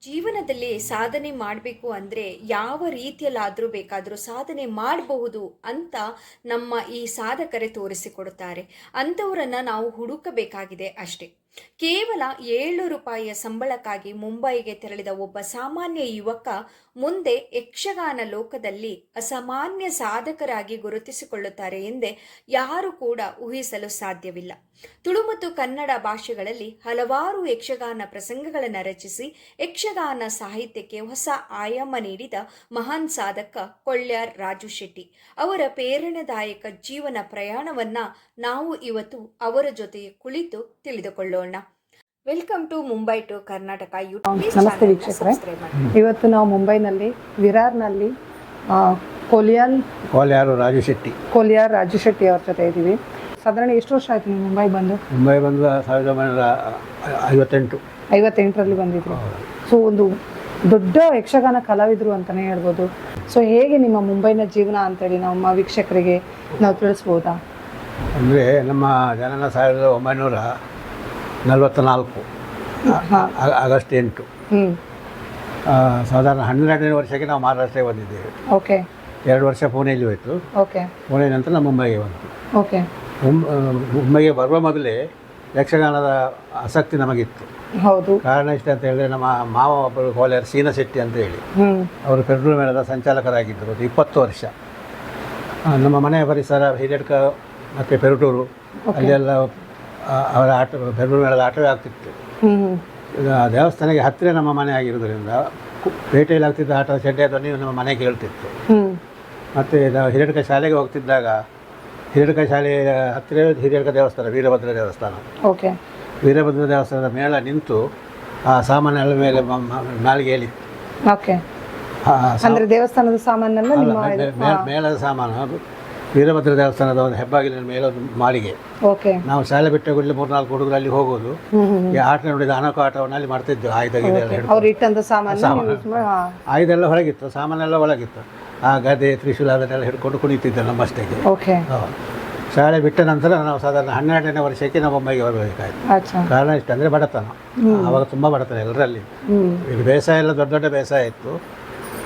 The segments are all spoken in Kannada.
ಜೀವನದಲ್ಲಿ ಸಾಧನೆ ಮಾಡಬೇಕು ಅಂದರೆ ಯಾವ ರೀತಿಯಲ್ಲಾದರೂ ಬೇಕಾದರೂ ಸಾಧನೆ ಮಾಡಬಹುದು ಅಂತ ನಮ್ಮ ಈ ಸಾಧಕರೇ ತೋರಿಸಿಕೊಡುತ್ತಾರೆ. ಅಂಥವರನ್ನು ನಾವು ಹುಡುಕಬೇಕಾಗಿದೆ ಅಷ್ಟೇ. ಕೇವಲ 7 ರೂಪಾಯಿಯ ಸಂಬಳಕ್ಕಾಗಿ ಮುಂಬೈಗೆ ತೆರಳಿದ ಒಬ್ಬ ಸಾಮಾನ್ಯ ಯುವಕ ಮುಂದೆ ಯಕ್ಷಗಾನ ಲೋಕದಲ್ಲಿ ಅಸಾಮಾನ್ಯ ಸಾಧಕರಾಗಿ ಗುರುತಿಸಿಕೊಳ್ಳುತ್ತಾರೆ ಎಂದೇ ಯಾರು ಕೂಡ ಊಹಿಸಲು ಸಾಧ್ಯವಿಲ್ಲ. ತುಳು ಮತ್ತು ಕನ್ನಡ ಭಾಷೆಗಳಲ್ಲಿ ಹಲವಾರು ಯಕ್ಷಗಾನ ಪ್ರಸಂಗಗಳನ್ನು ರಚಿಸಿ ಯಕ್ಷಗಾನ ಸಾಹಿತ್ಯಕ್ಕೆ ಹೊಸ ಆಯಾಮ ನೀಡಿದ ಮಹಾನ್ ಸಾಧಕ ಕೊಳ್ಳ್ಯಾರ್ ರಾಜು ಶೆಟ್ಟಿ ಅವರ ಪ್ರೇರಣಾದಾಯಕ ಜೀವನ ಪ್ರಯಾಣವನ್ನ ನಾವು ಇವತ್ತು ಅವರ ಜೊತೆ ಕುಳಿತು ತಿಳಿದುಕೊಳ್ಳೋಣ. Welcome to Mumbai to Karnataka YouTube. ನಮಸ್ತೆ ವೀಕ್ಷಕರೇ, ಇವತ್ತು ನಾವು ಮುಂಬೈನಲ್ಲಿ ವಿರಾರ್ನಲ್ಲಿ ಕೊಲ್ಯಾರು ರಾಜು ಶೆಟ್ಟಿ ಅವ್ರ ಜೊತೆ ಇದ್ದೀವಿ. ಸಾಧಾರಣ ಎಷ್ಟು ವರ್ಷ ಆಯ್ತು ನೀವು ಮುಂಬೈ ಬಂದು? 1958ರಲ್ಲಿ ಬಂದಿದ್ರು. ಸೊ ಒಂದು ದೊಡ್ಡ ಯಕ್ಷಗಾನ ಕಲಾವಿದರು ಅಂತಲೇ ಹೇಳ್ಬೋದು. ಸೊ ಹೇಗೆ ನಿಮ್ಮ ಮುಂಬೈನ ಜೀವನ ಅಂತೇಳಿ ನಮ್ಮ ವೀಕ್ಷಕರಿಗೆ ನಾವು ತಿಳಿಸ್ಬೋದಾ? ಅಂದರೆ ನಮ್ಮ ಜನನ 1944 ಆಗಸ್ಟ್ 8. ಸಾಧಾರಣ 12ನೇ ವರ್ಷಕ್ಕೆ ನಾವು ಮಹಾರಾಷ್ಟ್ರಕ್ಕೆ ಬಂದಿದ್ದೇವೆ. ಓಕೆ. 2 ವರ್ಷ ಪುಣೆಯಲ್ಲಿ ಹೋಯಿತು. ಓಕೆ. ಪುಣೆ ನಂತರ ನಾವು ಮುಂಬೈಗೆ ಬಂತು. ಓಕೆ. ಮುಂಬೈಗೆ ಬರುವ ಮೊದಲೇ ಯಕ್ಷಗಾನದ ಆಸಕ್ತಿ ನಮಗಿತ್ತು. ಹೌದು. ಕಾರಣ ಇಷ್ಟ ಅಂತ ಹೇಳಿದ್ರೆ, ನಮ್ಮ ಮಾವ ಒಬ್ಬರು ಕೋಲಾರ ಸೀನಾ ಶೆಟ್ಟಿ ಅಂತ ಹೇಳಿ, ಅವರು ಪೆರ್ಡೂರು ಮೇಳದ ಸಂಚಾಲಕರಾಗಿದ್ದರು 20 ವರ್ಷ. ನಮ್ಮ ಮನೆಯ ಪರಿಸರ ಹಿರಿಯಡ್ಕ ಮತ್ತು ಪೆರುಟೂರು, ಅಲ್ಲೆಲ್ಲ ಅವರ ಪೆರ್ಡೂರು ಮೇಳದ ಆಟವೇ ಆಗ್ತಿತ್ತು. ದೇವಸ್ಥಾನಕ್ಕೆ ಹತ್ತಿರ ನಮ್ಮ ಮನೆ ಆಗಿರೋದ್ರಿಂದ ಪೇಟೆಯಲ್ಲಿ ಆಗ್ತಿದ್ದ ಆಟ ಚೆಡ್ಡೆ ಧ್ವನಿ ನಮ್ಮ ಮನೆಗೆ ಕೇಳ್ತಿತ್ತು. ಮತ್ತು ನಾವು ಹಿರಿಯಡ್ಕ ಶಾಲೆಗೆ ಹೋಗ್ತಿದ್ದಾಗ ಹಿರಿಯಡ್ಕ ಶಾಲೆಯ ಹತ್ತಿರ ಹಿರಿಯಡ್ಕ ದೇವಸ್ಥಾನ, ವೀರಭದ್ರ ದೇವಸ್ಥಾನ. ಓಕೆ. ವೀರಭದ್ರ ದೇವಸ್ಥಾನದ ಮೇಳ ನಿಂತು ಆ ಸಾಮಾನೆಲ್ಲ ಮೇಲೆ ನಾಲಿಗೆ ಹೇಳಿತ್ತು. ಓಕೆ. ಅಂದರೆ ದೇವಸ್ಥಾನದ ಸಾಮಾನೆಲ್ಲ ಮೇಳದ ಸಾಮಾನು ವೀರಭದ್ರ ದೇವಸ್ಥಾನದ ಒಂದು ಹೆಬ್ಬಾಗಿಲಿನ ಮೇಲೆ ಒಂದು ಮಾಳಿಗೆ. ಓಕೆ. ನಾವು ಶಾಲೆ ಬಿಟ್ಟ ಕೂಡಲೇ 3-4 ಹುಡುಗರು ಅಲ್ಲಿ ಹೋಗೋದು, ಈ ಆಟ ನೋಡಿದ ಅನಕ ಆಟವನ್ನು ಅಲ್ಲಿ ಮಾಡ್ತಿದ್ದೆವು. ಆಯುಧ ಆಯುಧ ಎಲ್ಲ ಹೊರಗಿತ್ತು, ಸಾಮಾನೆಲ್ಲ ಒಳಗಿತ್ತು. ಆ ಗದೆ ತ್ರಿಶೂಲ ಅದನ್ನೆಲ್ಲ ಹಿಡ್ಕೊಂಡು ಕುಣಿತಿದ್ದೆ ನಮ್ಮಷ್ಟಕ್ಕೆ. ಶಾಲೆ ಬಿಟ್ಟ ನಂತರ ನಾವು ಸಾಧಾರಣ 12ನೇ ವರ್ಷಕ್ಕೆ ನಾವು ಮುಂಬೈಗೆ ಬರಬೇಕಾಯ್ತು. ಕಾರಣ ಇಷ್ಟ ಅಂದರೆ ಬಡತನ. ಆವಾಗ ತುಂಬ ಬಡತನ ಎಲ್ಲರಲ್ಲಿ. ಈಗ ಬೇಸಾಯ ಎಲ್ಲ ದೊಡ್ಡ ದೊಡ್ಡ ಬೇಸಾಯ ಇತ್ತು,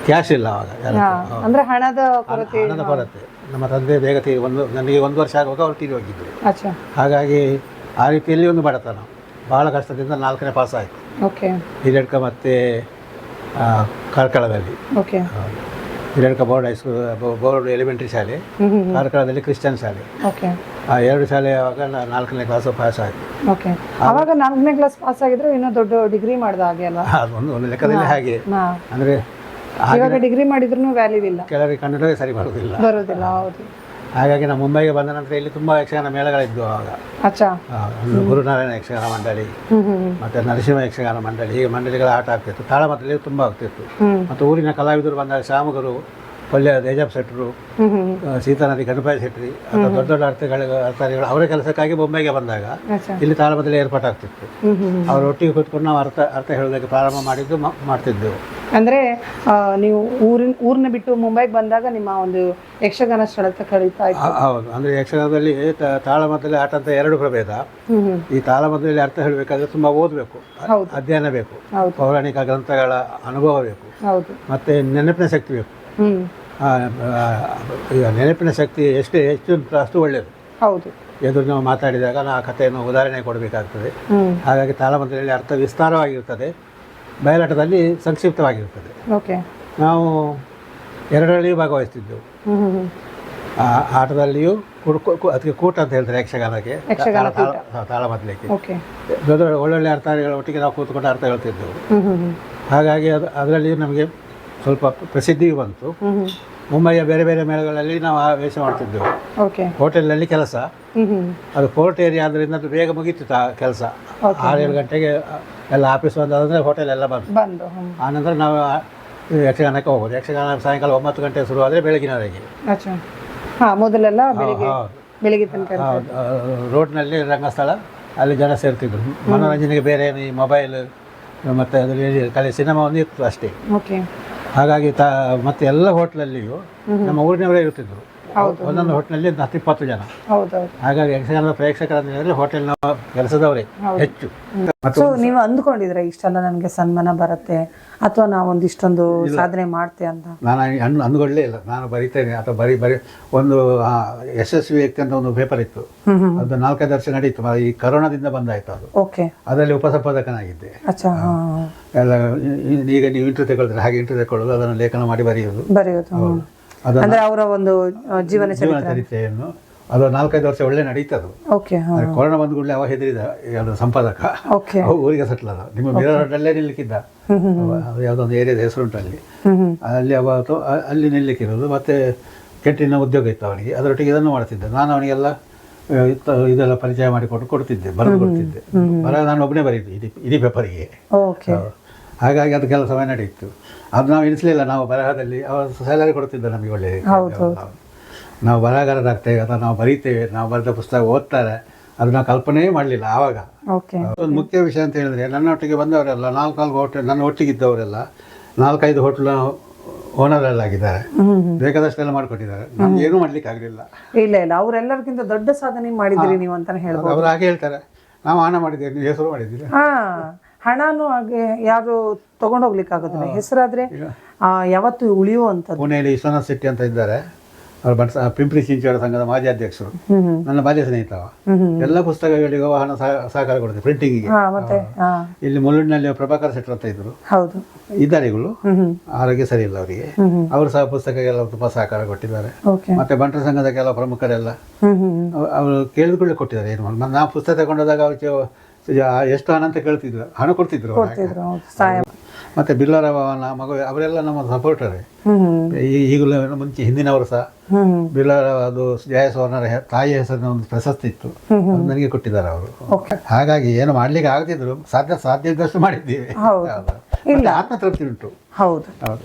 ಕ್ಯಾಶ್ ಇಲ್ಲ ಆವಾಗ. ಹಣದ ಕೊರತೆ. ನಮ್ಮ ತಂದೆ ಬೇಗ ನನಗೆ 1 ವರ್ಷ ಆಗುವಾಗ ಅವ್ರು ತೀರಿ ಹೋಗಿದ್ದರು. ಹಾಗಾಗಿ ಆ ರೀತಿಯಲ್ಲಿ ಒಂದು ಬಡತನ. ಭಾಳ ಕಷ್ಟದಿಂದ 4ನೇ ಪಾಸ್ ಆಯಿತು ಹಿರಿಯಡ್ಕ ಮತ್ತು ಕಾರ್ಕಳದಲ್ಲಿ. ಹಿರಿಯಡ್ಕ ಬೋರ್ಡ್ ಎಲಿಮೆಂಟ್ರಿ ಶಾಲೆ, ಕಾರ್ಕಳದಲ್ಲಿ ಕ್ರಿಶ್ಚಿಯನ್ ಶಾಲೆ. ಆ 2 ಶಾಲೆ ಆವಾಗ 4ನೇ ಕ್ಲಾಸ್ ಪಾಸ್ ಆಯಿತು. ಆವಾಗ 4ನೇ ಕ್ಲಾಸ್ ಪಾಸ್ ಆಗಿದ್ರೆ ಇನ್ನೂ ದೊಡ್ಡ ಡಿಗ್ರಿ ಮಾಡಿದ ಹಾಗೆ ಅಲ್ಲ? ಒಂದು ಲೆಕ್ಕದಲ್ಲಿ ಹಾಗೆ. ಅಂದರೆ ಇವಾಗ ಡಿಗ್ರಿ ಮಾಡಿದ್ರೂ ವ್ಯಾಲ್ಯೂ ಇಲ್ಲ, ಕೆಲವರಿಗೆ ಕನ್ನಡವೇ ಸರಿ ಬರೋದಿಲ್ಲ. ಹೌದು. ಹಾಗಾಗಿ ನಾವು ಮುಂಬೈಗೆ ಬಂದ ನಂತರ ಇಲ್ಲಿ ತುಂಬ ಯಕ್ಷಗಾನ ಮೇಳಗಳಿದ್ವು ಆವಾಗ. ಗುರುನಾರಾಯಣ ಯಕ್ಷಗಾನ ಮಂಡಳಿ ಮತ್ತು ನರಸಿಂಹ ಯಕ್ಷಗಾನ ಮಂಡಳಿ, ಹೀಗೆ ಮಂಡಳಿಗಳ ಆಟ ಆಗ್ತಿತ್ತು. ತಾಳಮದ್ದಲೆ ತುಂಬ ಆಗ್ತಿತ್ತು. ಮತ್ತು ಊರಿನ ಕಲಾವಿದರು ಬಂದಾಗ ಶಾಮಗರು, ಕೊಳ್ಳ್ಯ ದೇಜಾಬ್ ಶೆಟ್ಟರು, ಸೀತಾನದಿ ಗಣಪತಿ ಶೆಟ್ಟಿ ಅಥವಾ ದೊಡ್ಡ ದೊಡ್ಡ ಅರ್ಥಗಳು ಅವರ ಕೆಲಸಕ್ಕಾಗಿ ಮುಂಬೈಗೆ ಬಂದಾಗ ಇಲ್ಲಿ ತಾಳಮದ್ದಲೆ ಏರ್ಪಾಟಾಗ್ತಿತ್ತು. ಅವರ ಒಟ್ಟಿಗೆ ಕೂತ್ಕೊಂಡು ನಾವು ಅರ್ಥ ಹೇಳೋದಕ್ಕೆ ಪ್ರಾರಂಭ ಮಾಡ್ತಿದ್ದೆವು. ಅಂದರೆ ನೀವು ಊರನ್ನ ಬಿಟ್ಟು ಮುಂಬೈಗೆ ಬಂದಾಗ ನಿಮ್ಮ ಒಂದು ಯಕ್ಷಗಾನ ಸ್ಥಳಕ್ಕೆ ಕಳೀತಾ ಇತ್ತು? ಹೌದು. ಅಂದರೆ ಯಕ್ಷಗಾನದಲ್ಲಿ ತಾಳಮದ್ದಲೆ ಆಟ ಅಂತ 2 ಪ್ರಭೇದ. ಈ ತಾಳಮದ್ದಲೆ ಅರ್ಥ ಹೇಳಬೇಕಾದ್ರೆ ತುಂಬ ಓದಬೇಕು, ಅಧ್ಯಯನ ಬೇಕು, ಪೌರಾಣಿಕ ಗ್ರಂಥಗಳ ಅನುಭವ ಬೇಕು, ಮತ್ತು ನೆನಪಿನ ಶಕ್ತಿ ಬೇಕು. ನೆನಪಿನ ಶಕ್ತಿ ಎಷ್ಟು ಅಷ್ಟು ಒಳ್ಳೆಯದು. ಹೌದು. ಎದುರು ನಾವು ಮಾತಾಡಿದಾಗ ಆ ಕಥೆಯನ್ನು ಉದಾಹರಣೆ ಕೊಡಬೇಕಾಗ್ತದೆ. ಹಾಗಾಗಿ ತಾಳಮದ್ದಲೆಯಲ್ಲಿ ಅರ್ಥ ವಿಸ್ತಾರವಾಗಿರ್ತದೆ, ಬಯಲಾಟದಲ್ಲಿ ಸಂಕ್ಷಿಪ್ತವಾಗಿರ್ತದೆ. ನಾವು 2ರಲ್ಲಿಯೂ ಭಾಗವಹಿಸ್ತಿದ್ದೆವು. ಆಟದಲ್ಲಿಯೂ ಅದಕ್ಕೆ ಕೂಟ ಅಂತ ಹೇಳ್ತಾರೆ ಯಕ್ಷಗಾನಕ್ಕೆ, ತಾಳಮದ್ದಲೆಗೆ. ದೊಡ್ಡ ಒಳ್ಳೊಳ್ಳೆ ಅರ್ಥಗಳ ಒಟ್ಟಿಗೆ ನಾವು ಕೂತ್ಕೊಂಡು ಅರ್ಥ ಹೇಳ್ತಿದ್ದೆವು. ಹಾಗಾಗಿ ಅದರಲ್ಲಿಯೂ ನಮಗೆ ಸ್ವಲ್ಪ ಪ್ರಸಿದ್ಧಿಯೂ ಬಂತು. ಮುಂಬೈಯ ಬೇರೆ ಬೇರೆ ಮೇಳಗಳಲ್ಲಿ ನಾವು ವೇಷ ಮಾಡ್ತಿದ್ದೆವು. ಹೋಟೆಲ್ನಲ್ಲಿ ಕೆಲಸ, ಅದು ಪೋರ್ಟ್ ಏರಿಯಾ ಆದ್ದರಿಂದ ಅದು ಬೇಗ ಮುಗೀತಿತ್ತು ಆ ಕೆಲಸ. 6-7 ಗಂಟೆಗೆ ಎಲ್ಲ ಆಫೀಸ್ ಬಂದಾದರೆ ಹೋಟೆಲ್ ಎಲ್ಲ ಬಂದು ಆನಂತರ ನಾವು ಯಕ್ಷಗಾನಕ್ಕೆ ಹೋಗೋದು. ಯಕ್ಷಗಾನ ಸಾಯಂಕಾಲ 9 ಗಂಟೆ ಶುರು ಆದರೆ ಬೆಳಗಿನವರೆಗೆ. ರೋಡ್ನಲ್ಲಿ ರಂಗಸ್ಥಳ, ಅಲ್ಲಿ ಜನ ಸೇರ್ತಿದ್ರು. ಮನೋರಂಜನೆಗೆ ಬೇರೆ ಈ ಮೊಬೈಲ್ ಮತ್ತು ಅದರಲ್ಲಿ ಸಿನಿಮಾ ಒಂದು ಇತ್ತು ಅಷ್ಟೇ. ಹಾಗಾಗಿ ಮತ್ತೆ ಎಲ್ಲ ಹೋಟ್ಲಲ್ಲಿಯೂ ನಮ್ಮ ಊರಿನವರೇ ಇರ್ತಿದ್ರು. ಒಂದೊಂದು ಹೋಟ್ಲಲ್ಲಿ 10-20 ಜನ. ಹೌದೌದು. ಹಾಗಾಗಿ ಯಕ್ಷಗಾನದ ಪ್ರೇಕ್ಷಕರ ಅಂದರೆ ಹೋಟೆಲ್ನ ಕೆಲಸದವರೇ ಹೆಚ್ಚು. ಸೊ ನೀವು ಅಂದ್ಕೊಂಡಿದ್ರೆ ಇಷ್ಟೆಲ್ಲ ನನಗೆ ಸನ್ಮಾನ ಬರುತ್ತೆ ಅಥವಾ ನಾವು ಒಂದಿಷ್ಟೊಂದು ಸಾಧನೆ ಮಾಡ್ತೆ ಅಂತ? ನಾನು ಅಂದ್ಕೊಳ್ಳೇ ಇಲ್ಲ. ನಾನು ಬರಿತೇನೆ ಅಥವಾ ಬರಿ ಒಂದು ಯಶಸ್ವಿ ವ್ಯಕ್ತಿ ಅಂತ ಒಂದು ಪೇಪರ್ ಇತ್ತು, ಅದು 4-5 ವರ್ಷ ನಡೀತು. ಈ ಕರೋನಾದಿಂದ ಬಂದಾಯ್ತು ಅದು. ಓಕೆ. ಅದರಲ್ಲಿ ಉಪಸಂಪಾದಕನಾಗಿದ್ದೆ. ಅಚ್ಚಾ. ಎಲ್ಲ ಈಗ ನೀವು ಇಂಟರ್ವ್ಯೂ ತಗೊಳ್ತಾರೆ, ಹಾಗೆ ಇಂಟರ್ವ್ಯೂ ತಗೊಳ್ಳೋದು, ಅದನ್ನು ಲೇಖನ ಮಾಡಿ ಬರೆಯೋದು. ಅಂದ್ರೆ ಅವರ ಒಂದು ಜೀವನ ಚರಿತ್ರೆಯನ್ನು ಅದು 4-5 ವರ್ಷ ಒಳ್ಳೆ ನಡೀತದು. ಕೊರೋನಾ ಬಂದ ಕೂಡಲೇ ಅವ ಹೆದರಿದ, ಅದು ಸಂಪಾದಕ ಊರಿಗೆ ಸೆಟ್ಲ್ ಅದ, ನಿಮ್ಮ ಮಿರರಲ್ಲೇ ನಿಲ್ಲಿಕ್ಕಿದ್ದ. ಅದು ಯಾವುದೊಂದು ಏರಿಯಾದ ಹೆಸರುಂಟು ಅಲ್ಲಿ ಅವತ್ತು ಅಲ್ಲಿ ನಿಲ್ಲಿಕ್ಕಿರೋದು. ಮತ್ತೆ ಕೆಂಟಿನ ಉದ್ಯೋಗ ಇತ್ತು ಅವನಿಗೆ, ಅದರೊಟ್ಟಿಗೆ ಇದನ್ನು ಮಾಡ್ತಿದ್ದೆ. ನಾನು ಅವನಿಗೆಲ್ಲ ಇದೆಲ್ಲ ಪರಿಚಯ ಮಾಡಿಕೊಟ್ಟು ಕೊಡ್ತಿದ್ದೆ, ಬರೆದು ಕೊಡ್ತಿದ್ದೆ. ನಾನು ಒಬ್ಬನೇ ಬರೀತು ಇಡೀ ಪೇಪರಿಗೆ. ಹಾಗಾಗಿ ಅದು ಕೆಲಸ ನಡೆಯಿತು. ಅದು ನಾವು ಎಣಿಸಲಿಲ್ಲ, ನಾವು ಬರಹದಲ್ಲಿ ಅವರು ಸ್ಯಾಲರಿ ಕೊಡ್ತಿದ್ದ ನಮಗೆ ಒಳ್ಳೆ. ನಾವು ಬರಹಗಾರರಾಗ್ತೇವೆ ಅಥವಾ ನಾವು ಬರೀತೇವೆ, ನಾವು ಬರೆದ ಪುಸ್ತಕ ಓದ್ತಾರೆ, ಅದು ನಾವು ಕಲ್ಪನೆ ಮಾಡಲಿಲ್ಲ ಆವಾಗ. ಒಂದು ಮುಖ್ಯ ವಿಷಯ ಅಂತ ಹೇಳಿದ್ರೆ, ನನ್ನೊಟ್ಟಿಗೆ ಬಂದವರೆಲ್ಲ 4 ಹೋಟೆಲ್, ನನ್ನ ಒಟ್ಟಿಗಿದ್ದವರೆಲ್ಲ 4-5 ಹೋಟ್ಲ್ ಓನರ್ ಆಗಿದ್ದಾರೆ, ಬೇಕಾದಷ್ಟೆಲ್ಲ ಮಾಡ್ಕೊಟ್ಟಿದ್ದಾರೆ. ನಮ್ಗೆ ಏನೂ ಮಾಡ್ಲಿಕ್ಕೆ ಆಗಲಿಲ್ಲ. ಇಲ್ಲ ಇಲ್ಲ, ಅವರೆಲ್ಲರಿಗಿಂತ ದೊಡ್ಡ ಸಾಧನೆ ಮಾಡಿದಿರಿ ನೀವು ಅಂತಾನೆ ಹೇಳ್ಬೋದು. ಅವ್ರು ಹಾಗೆ ಹೇಳ್ತಾರೆ, ನಾವು ಹಣ ಮಾಡಿದ್ದೇವೆ, ನೀವು ಹೆಸರು ಮಾಡಿದ್ದೀರಿ. ಹಣನೂ ಹಾಗೆ ಯಾರು ತಗೊಂಡೋಗ್ಲಿಕ್ಕೆ ಆಗೋದಿಲ್ಲ, ಹೆಸರಾದ್ರೆ ಯಾವತ್ತು ಉಳಿಯುವಂಥದ್ದು. ಪುಣೆಯಲ್ಲಿ ವಿಶ್ವನಾಥ್ ಶೆಟ್ಟಿ ಅಂತ ಇದ್ದಾರೆ, ಅವರು ಪಿಂಪ್ರಿ ಚಿಂಚೋಳ ಸಂಘದ ಮಾಜಿ ಅಧ್ಯಕ್ಷರು, ನನ್ನ ಬಾಲ್ಯ ಸ್ನೇಹಿತವ. ಎಲ್ಲ ಪುಸ್ತಕಗಳಿಗೂ ಹಣ ಸಹಕಾರ ಕೊಡುತ್ತೆ ಪ್ರಿಂಟಿಂಗಿಗೆ. ಇಲ್ಲಿ ಮುಳ್ಳಿನಲ್ಲಿ ಪ್ರಭಾಕರ್ ಶೆಟ್ಟರ್ ಅಂತ ಇದ್ರು, ಇದ್ದಾರೆ ಈಗಲೂ, ಆರೋಗ್ಯ ಸರಿ ಇಲ್ಲ ಅವರಿಗೆ. ಅವರು ಸಹ ಪುಸ್ತಕಗೆಲ್ಲ ತುಂಬ ಸಹಕಾರ ಕೊಟ್ಟಿದ್ದಾರೆ. ಮತ್ತೆ ಬಂಟರ ಸಂಘದ ಕೆಲವು ಪ್ರಮುಖರೆಲ್ಲ ಅವರು ಕೇಳಿದ್ಕೊಳ್ಳೆ ಕೊಟ್ಟಿದ್ದಾರೆ. ಏನು ಮಾಡಿ ನಾವು ಪುಸ್ತಕ ತಗೊಂಡೋದಾಗ ಅವ್ರಿಗೆ ಎಷ್ಟು ಹಣ ಅಂತ ಕೇಳ್ತಿದ್ರು, ಹಣ ಕೊಡ್ತಿದ್ರು. ಮತ್ತೆ ಬಿಲ್ಲರವನ ಮಗು ಅವರೆಲ್ಲ ನಮ್ಮ ಸಪೋರ್ಟರೇ. ಈಗಲೂ ಮುಂಚೆ ಹಿಂದಿನವರು ಸಹ ಬಿಲ್ಲರ ಅದು ಜಯಸ್ವರ್ಣರ ತಾಯಿಯ ಹೆಸರಿನ ಒಂದು ಪ್ರಶಸ್ತಿ ಇತ್ತು, ನನಗೆ ಕೊಟ್ಟಿದ್ದಾರೆ ಅವರು. ಹಾಗಾಗಿ ಏನು ಮಾಡ್ಲಿಕ್ಕೆ ಆಗದಿದ್ರು ಸಾಧ್ಯ ಇದ್ದಷ್ಟು ಮಾಡಿದ್ದೀವಿ. ಆತ್ಮತೃಪ್ತಿ ಉಂಟು. ಹೌದು.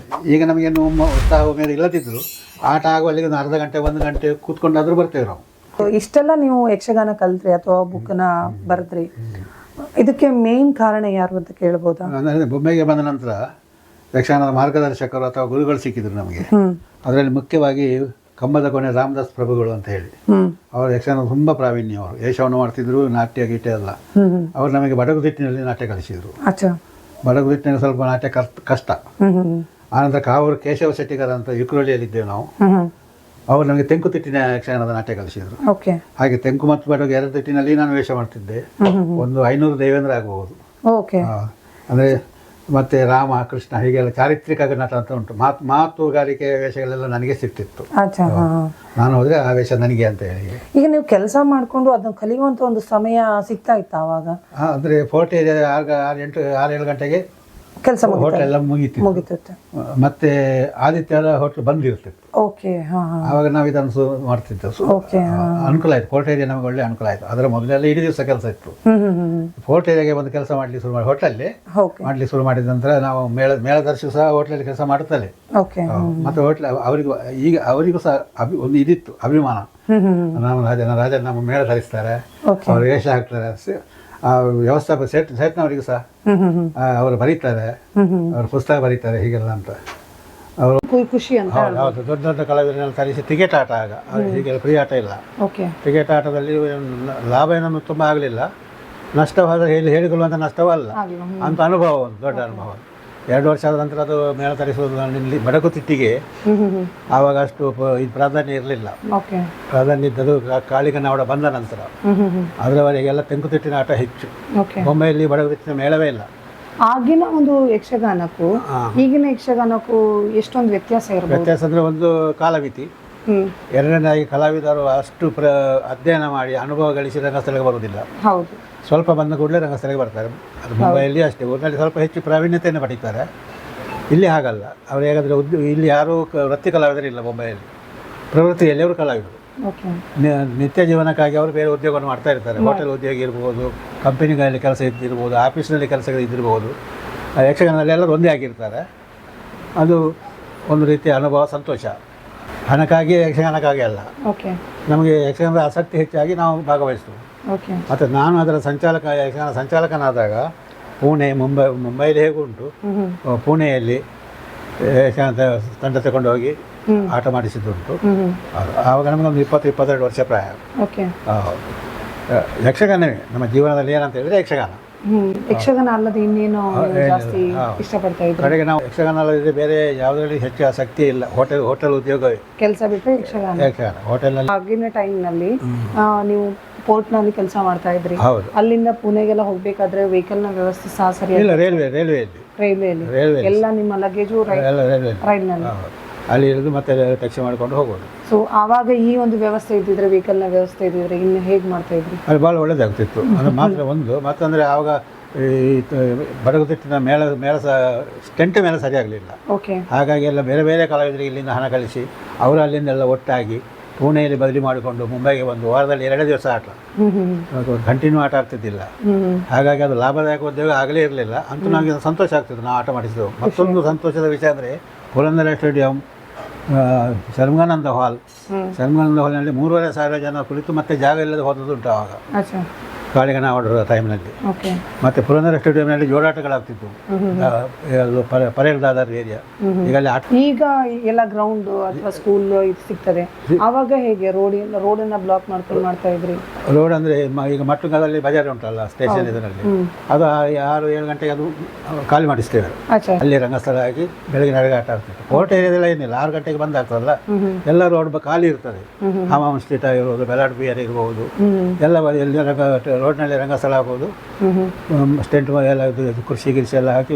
ಈಗ ನಮಗೇನು ಉತ್ಸಾಹ ಮೇಲೆ ಇಲ್ಲದಿದ್ರು ಆಟ ಆಗುವಲ್ಲಿಗೆ ಒಂದು ಅರ್ಧ ಗಂಟೆ 1 ಗಂಟೆ ಕೂತ್ಕೊಂಡಾದ್ರೂ ಬರ್ತೇವೆ ನಾವು. ಇಷ್ಟೆಲ್ಲ ನೀವು ಯಕ್ಷಗಾನ ಕಲ್ತ್ರಿ ಅಥವಾ ಬುಕ್ನ ಬರೆದ್ರಿ, ಇದಕ್ಕೆ ಮೇನ್ ಕಾರಣ ಯಾರು ಅಂತ ಕೇಳ್ಬೋದಾ? ಬೊಂಬೆಗೆ ಬಂದ ನಂತರ ಯಕ್ಷಗಾನದ ಮಾರ್ಗದರ್ಶಕರು ಅಥವಾ ಗುರುಗಳು ಸಿಕ್ಕಿದ್ರು ನಮಗೆ. ಅದರಲ್ಲಿ ಮುಖ್ಯವಾಗಿ ಕಂಬದ ಕೊನೆ ರಾಮದಾಸ್ ಪ್ರಭುಗಳು ಅಂತ ಹೇಳಿ, ಅವರು ಯಕ್ಷಗಾನ ತುಂಬ ಪ್ರಾವೀಣ್ಯ. ಅವರು ಯಶವನ್ನು ಮಾಡ್ತಿದ್ರು, ನಾಟ್ಯ ಗೀಟೆ ಎಲ್ಲ. ಅವರು ನಮಗೆ ಬಡಗುತಿಟ್ಟಿನಲ್ಲಿ ನಾಟ್ಯ ಕಲಿಸಿದ್ರು. ಬಡಗುತಿಟ್ಟಿನಲ್ಲಿ ಸ್ವಲ್ಪ ನಾಟ್ಯ ಕಷ್ಟ. ಆನಂತರ ಕಾವೂರು ಕೇಶವ ಶೆಟ್ಟಿಗರ ಅಂತ ಯುಕ್ರೋಳಿಯಲ್ಲಿದ್ದೇವೆ ನಾವು, ಅವರು ನಮಗೆ ತೆಂಕುತಿಟ್ಟಿನ ಯಕ್ಷಗಾನದ ನಾಟ್ಯ ಕಲಿಸಿದ್ರು. ಹಾಗೆ ತೆಂಕು ಮತ್ತು ಬಡಗು 2 ತಿಟ್ಟಿನಲ್ಲಿ ನಾನು ವೇಷ ಮಾಡ್ತಿದ್ದೆ. ಒಂದು 500 ದೇವೇಂದ್ರ ಆಗಬಹುದು. ಅಂದರೆ ಮತ್ತೆ ರಾಮ ಕೃಷ್ಣ ಹೀಗೆಲ್ಲ ಚಾರಿತ್ರಿಕ ನಟ ಅಂತ ಉಂಟು. ಮಾತುಗಾರಿಕೆ ವೇಷಗಳೆಲ್ಲ ನನಗೆ ಸಿಗ್ತಿತ್ತು. ನಾನು ಹೋದ್ರೆ ಆ ವೇಷ ನನಗೆ ಅಂತ ಹೇಳಿ. ಈಗ ನೀವು ಕೆಲಸ ಮಾಡಿಕೊಂಡು ಅದನ್ನು ಕಲಿಯುವಂಥ ಒಂದು ಸಮಯ ಸಿಗ್ತಾ ಇತ್ತು ಆವಾಗ? ಅಂದರೆ 6-7 ಗಂಟೆಗೆ ಕೆಲಸ ಹೋಟೆಲ್ ಎಲ್ಲ ಮುಗಿತಿತ್ತು. ಮತ್ತೆ ಆದಿತ್ಯವಾರ ಹೋಟ್ಲ್ ಬಂದಿರ್ತಿತ್ತು. ಆವಾಗ ನಾವು ಇದನ್ನು ಮಾಡ್ತಿದ್ದೆವು. ಅನುಕೂಲ ಆಯ್ತು, ಫೋರ್ಟ್ ಏರಿಯಾ ನಮಗೆ ಒಳ್ಳೆ ಅನುಕೂಲ ಆಯ್ತು. ಅದರ ಮೊದಲೆಲ್ಲ ಇಡೀ ದಿವಸ ಕೆಲಸ ಇತ್ತು. ಫೋರ್ಟ್ ಏರಿಯಾಗೆ ಒಂದು ಕೆಲಸ ಮಾಡ್ಲಿಕ್ಕೆ ಶುರು ಮಾಡಿ ಹೋಟ್ಲಲ್ಲಿ ಮಾಡ್ಲಿಕ್ಕೆ ಶುರು ಮಾಡಿದ ನಂತರ ನಾವು ಮೇಳದರ್ಶಿಗೂ ಸಹ ಹೋಟ್ಲಲ್ಲಿ ಕೆಲಸ ಮಾಡುತ್ತಲೇ. ಮತ್ತೆ ಹೋಟ್ಲ್ ಅವರಿಗೂ ಸಹ ಒಂದು ಇದಿತ್ತು ಅಭಿಮಾನ, ರಾಜ ನಮ್ಮ ಮೇಳ ಧರಿಸ್ತಾರೆ, ಅವರು ವೇಷ ಹಾಕ್ತಾರೆ. ವ್ಯವಸ್ಥಾಪಕ ಸೇಟ್ನವರಿಗೂ ಸಹ ಅವರು ಬರೀತಾರೆ, ಅವರು ಪುಸ್ತಕ ಬರೀತಾರೆ ಹೀಗೆಲ್ಲ ಅಂತ. ಅವರು ಖುಷಿ ಅಂತ. ಹೌದು, ದೊಡ್ಡ ದೊಡ್ಡ ಕಲಾವಿದರನ್ನೆಲ್ಲ ತರಿಸಿ ಟಿಕೆಟ್ ಆಟ. ಆಗ ಹೀಗೆ ಫ್ರೀ ಆಟ ಇಲ್ಲ. ಟಿಕೆಟ್ ಆಟದಲ್ಲಿ ಲಾಭ ಏನೂ ತುಂಬ ಆಗಲಿಲ್ಲ, ನಷ್ಟವಾದ ಹೇಳಿಕೊಳ್ಳುವಂಥ ನಷ್ಟವಲ್ಲ ಅಂತ ಅನುಭವ, ಒಂದು ದೊಡ್ಡ ಅನುಭವ. 2 ವರ್ಷ ಆದ ನಂತರ ಅದು ಮೇಳ ತರಿಸುವುದು ಇಲ್ಲಿ ಬಡಗುತಿಟ್ಟಿಗೆ ಆವಾಗ ಅಷ್ಟು ಇದು ಪ್ರಾಧಾನ್ಯ ಇರಲಿಲ್ಲ. ಪ್ರಾಧಾನ್ಯ ಇದ್ದದು ಕಾಳಿಗನವಡ ಬಂದ ನಂತರ. ಅದರವರೆಗೆಲ್ಲ ತೆಂಕುತಿಟ್ಟಿನ ಆಟ ಹೆಚ್ಚು. ಬೊಂಬೆಯಲ್ಲಿ ಬಡಗುತಿಟ್ಟಿನ ಮೇಳವೇ ಇಲ್ಲ. ಆಗಿನ ಒಂದು ಯಕ್ಷಗಾನಕ್ಕೂ ಈಗಿನ ಯಕ್ಷಗಾನಕ್ಕೂ ಎಷ್ಟೊಂದು ವ್ಯತ್ಯಾಸ ಇರಬಹುದು? ವ್ಯತ್ಯಾಸ ಅಂದರೆ ಒಂದು ಕಾಲಮಿತಿ, ಎರಡನೇದಾಗಿ ಕಲಾವಿದರು ಅಷ್ಟು ಅಧ್ಯಯನ ಮಾಡಿ ಅನುಭವ ಗಳಿಸಿ ರಂಗಸ್ಥಳಕ್ಕೆ ಬರುವುದಿಲ್ಲ. ಸ್ವಲ್ಪ ಬಂದ ಕೂಡಲೇ ರಂಗಸ್ಥಳಕ್ಕೆ ಬರ್ತಾರೆ. ಅದು ಮುಂಬೈಯಲ್ಲಿ ಅಷ್ಟೇ, ಊರಿನಲ್ಲಿ ಸ್ವಲ್ಪ ಹೆಚ್ಚು ಪ್ರಾವೀಣ್ಯತೆಯನ್ನು ಪಡೀತಾರೆ. ಇಲ್ಲಿ ಹಾಗಲ್ಲ. ಅವರು ಹೇಗಾದರೆ ಇಲ್ಲಿ ಯಾರೂ ವೃತ್ತಿ ಕಲಾವಿದರಿಲ್ಲ ಬೊಂಬೈಯಲ್ಲಿ. ಪ್ರವೃತ್ತಿಯಲ್ಲಿ ಅವರು ಕಲಾವಿದರು. ನಿತ್ಯ ಜೀವನಕ್ಕಾಗಿ ಅವರು ಬೇರೆ ಉದ್ಯೋಗವನ್ನು ಮಾಡ್ತಾ ಇರ್ತಾರೆ. ಹೋಟೆಲ್ ಉದ್ಯೋಗ ಇರ್ಬೋದು, ಕಂಪನಿಗಳಲ್ಲಿ ಕೆಲಸ ಇದ್ದಿರ್ಬೋದು, ಆಫೀಸ್ನಲ್ಲಿ ಕೆಲಸ ಇದ್ದಿರ್ಬೋದು. ಯಕ್ಷಗಾನದಲ್ಲಿ ಎಲ್ಲರೂ ಒಂದೇ ಆಗಿರ್ತಾರೆ. ಅದು ಒಂದು ರೀತಿಯ ಅನುಭವ, ಸಂತೋಷ. ಹಣಕ್ಕಾಗಿ ಯಕ್ಷಗಾನಕ್ಕಾಗಿ ಅಲ್ಲ, ನಮಗೆ ಯಕ್ಷಗಾನದ ಆಸಕ್ತಿ ಹೆಚ್ಚಾಗಿ ನಾವು ಭಾಗವಹಿಸ್ತೇವೆ. ಮತ್ತು ನಾನು ಅದರ ಯಕ್ಷಗಾನ ಸಂಚಾಲಕನಾದಾಗ ಮುಂಬೈಲಿ ಹೇಗುಂಟು, ಪುಣೆಯಲ್ಲಿ ಯಕ್ಷಗಾನ ತಂಡ ತಗೊಂಡು ಹೋಗಿ ಆಟ ಮಾಡಿಸಿದ್ದುಂಟು. ಆವಾಗ ನಮಗೊಂದು 22 ವರ್ಷ ಪ್ರಾಯ. ಓಕೆ. ಯಕ್ಷಗಾನವೇ ನಮ್ಮ ಜೀವನದಲ್ಲಿ ಏನಂತ ಹೇಳಿದ್ರೆ ಯಕ್ಷಗಾನ. ಯಕ್ಷಗಾನ ಅಲ್ಲದೆ ಇನ್ನೇನು ಜಾಸ್ತಿ ಇಷ್ಟಪಡ್ತಾ ಇದ್ರು? ಕಡೆಗೆ ನಾವು ಯಕ್ಷಗಾನ ಅಲ್ಲದೆ ಬೇರೆ ಯಾವುದರಲ್ಲಿ ಹೆಚ್ಚು ಆಸಕ್ತಿ ಇಲ್ಲ. ಹೋಟೆಲ್ ಉದ್ಯೋಗವೇ ಕೆಲಸ ಬಿಟ್ಟರೆ ಯಕ್ಷಗಾನ. ಹೋಟೆಲ್ನಲ್ಲಿ ಆಗಿನ ಟೈಮ್ನಲ್ಲಿ ನೀವು ಪೋರ್ಟ್ನಲ್ಲಿ ಕೆಲಸ ಮಾಡ್ತಾ ಇದ್ರಿ. ಹೌದು. ಅಲ್ಲಿಂದ ಪುಣೆಗೆಲ್ಲ ಹೋಗ್ಬೇಕಾದ್ರೆ ವೆಹಿಕಲ್ನ ವ್ಯವಸ್ಥೆ ಸಹ ಸರಿ ಇಲ್ಲ, ರೈಲ್ವೆಯಲ್ಲಿ ಎಲ್ಲ ನಿಮ್ಮ ಲಗೇಜು ರೈಲ್ನಲ್ಲಿ ಅಲ್ಲಿ ಇರೋದು ಮತ್ತೆ ಟ್ಯಾಕ್ಸಿ ಮಾಡ್ಕೊಂಡು ಹೋಗೋದು. ಸೊ ಆವಾಗ ಈ ಒಂದು ವ್ಯವಸ್ಥೆ ಇದ್ದಿದ್ರೆ, ವೆಹಿಕಲ್ನ ವ್ಯವಸ್ಥೆ ಇದ್ದಿದ್ರೆ ಇನ್ನು ಹೇಗೆ ಮಾಡ್ತಾ ಇದ್ರಿ? ಅದು ಭಾಳ ಒಳ್ಳೇದಾಗ್ತಿತ್ತು. ಅದು ಮಾತ್ರ ಒಂದು ಮತ್ತಂದರೆ ಆವಾಗ ಈ ಬಡಗುತಿಟ್ಟಿನ ಮೇಳ ಟೆಂಟ್ ಮೇಲೆ ಸರಿಯಾಗಲಿಲ್ಲ. ಓಕೆ. ಹಾಗಾಗಿ ಎಲ್ಲ ಬೇರೆ ಬೇರೆ ಕಲಾವಿದರಿಗೆ ಇಲ್ಲಿಂದ ಹಣ ಕಳಿಸಿ ಅವರು ಅಲ್ಲಿಂದೆಲ್ಲ ಒಟ್ಟಾಗಿ ಪುಣೆಯಲ್ಲಿ ಬದಲಿ ಮಾಡಿಕೊಂಡು ಮುಂಬೈಗೆ ಒಂದು ವಾರದಲ್ಲಿ 2 ದಿವಸ ಆಟ, ಕಂಟಿನ್ಯೂ ಆಟ ಆಗ್ತಿದ್ದಿಲ್ಲ. ಹಾಗಾಗಿ ಅದು ಲಾಭದಾಯಕ ಉದ್ಯೋಗ ಆಗಲೇ ಇರಲಿಲ್ಲ. ಅಂತೂ ನಮಗೆ ಸಂತೋಷ ಆಗ್ತಿತ್ತು ನಾವು ಆಟ ಮಾಡಿಸಿದೆವು. ಮತ್ತೊಂದು ಸಂತೋಷದ ವಿಷಯ ಅಂದರೆ ಪುರಂದರ ಸ್ಟೇಡಿಯಂ, ಶರ್ಮಗಾನಂದ ಹಾಲ್ನಲ್ಲಿ 3,500 ಜನ ಕುಳಿತು ಮತ್ತೆ ಜಾಗ ಇಲ್ಲದೆ ಹೋದದುಂಟು ಆವಾಗ ಕಾಳಿಗನ ಆಡೋ ಟೈಮ್ನಲ್ಲಿ. ಮತ್ತು ಪುರಂದರ ಸ್ಟೇಡಿಯಂನಲ್ಲಿ ಜೋಡಾಟಗಳಾಗ್ತಿತ್ತು. Parade Dadar area. ಈಗ ಎಲ್ಲ ಗ್ರೌಂಡ್ ಅಥವಾ ಸ್ಕೂಲ್ ಇದು ಸಿಗ್ತದೆ. ಆವಾಗ ಹೇಗೆ ರೋಡನ್ನ ಬ್ಲಾಕ್ ಮಾಡ್ಕೊಂಡು ಮಾಡ್ತಾ ಇದ್ರಿ? ರೋಡ್ ಅಂದರೆ ಈಗ ಮಟ್ಟುಗಾದಲ್ಲಿ ಬಜಾರ್ ಉಂಟಲ್ಲ ಸ್ಟೇಷನ್ ಇದರಲ್ಲಿ, ಅದು 6-7 ಗಂಟೆಗೆ ಅದು ಖಾಲಿ ಮಾಡಿಸ್ತೇವೆ. ಅಲ್ಲಿ ರಂಗಸ್ಥಳ ಆಗಿ ಬೆಳಗ್ಗೆ ನಡಗಾಟ ಆಗ್ತದೆ. ಕೋರ್ಟ್ ಏರಿಯಾದೆಲ್ಲ ಏನಿಲ್ಲ, 6 ಗಂಟೆಗೆ ಬಂದ್ ಆಗ್ತದಲ್ಲ, ಎಲ್ಲ ರೋಡ್ ಖಾಲಿ ಇರ್ತದೆ. ಹಮಾಮ್ ಸ್ಟ್ರೀಟ್ ಆಗಿರ್ಬೋದು, ಬೆಲಾಡ್ ಬಿಯರ್ ಇರ್ಬೋದು, ಎಲ್ಲ ರೋಡ್ನಲ್ಲಿ ರಂಗಸ್ಥಳ ಆಗ್ಬೋದು. ಸ್ಟೆಂಟ್ ಎಲ್ಲ ಕೃಷಿ ಎಲ್ಲ ಹಾಕಿ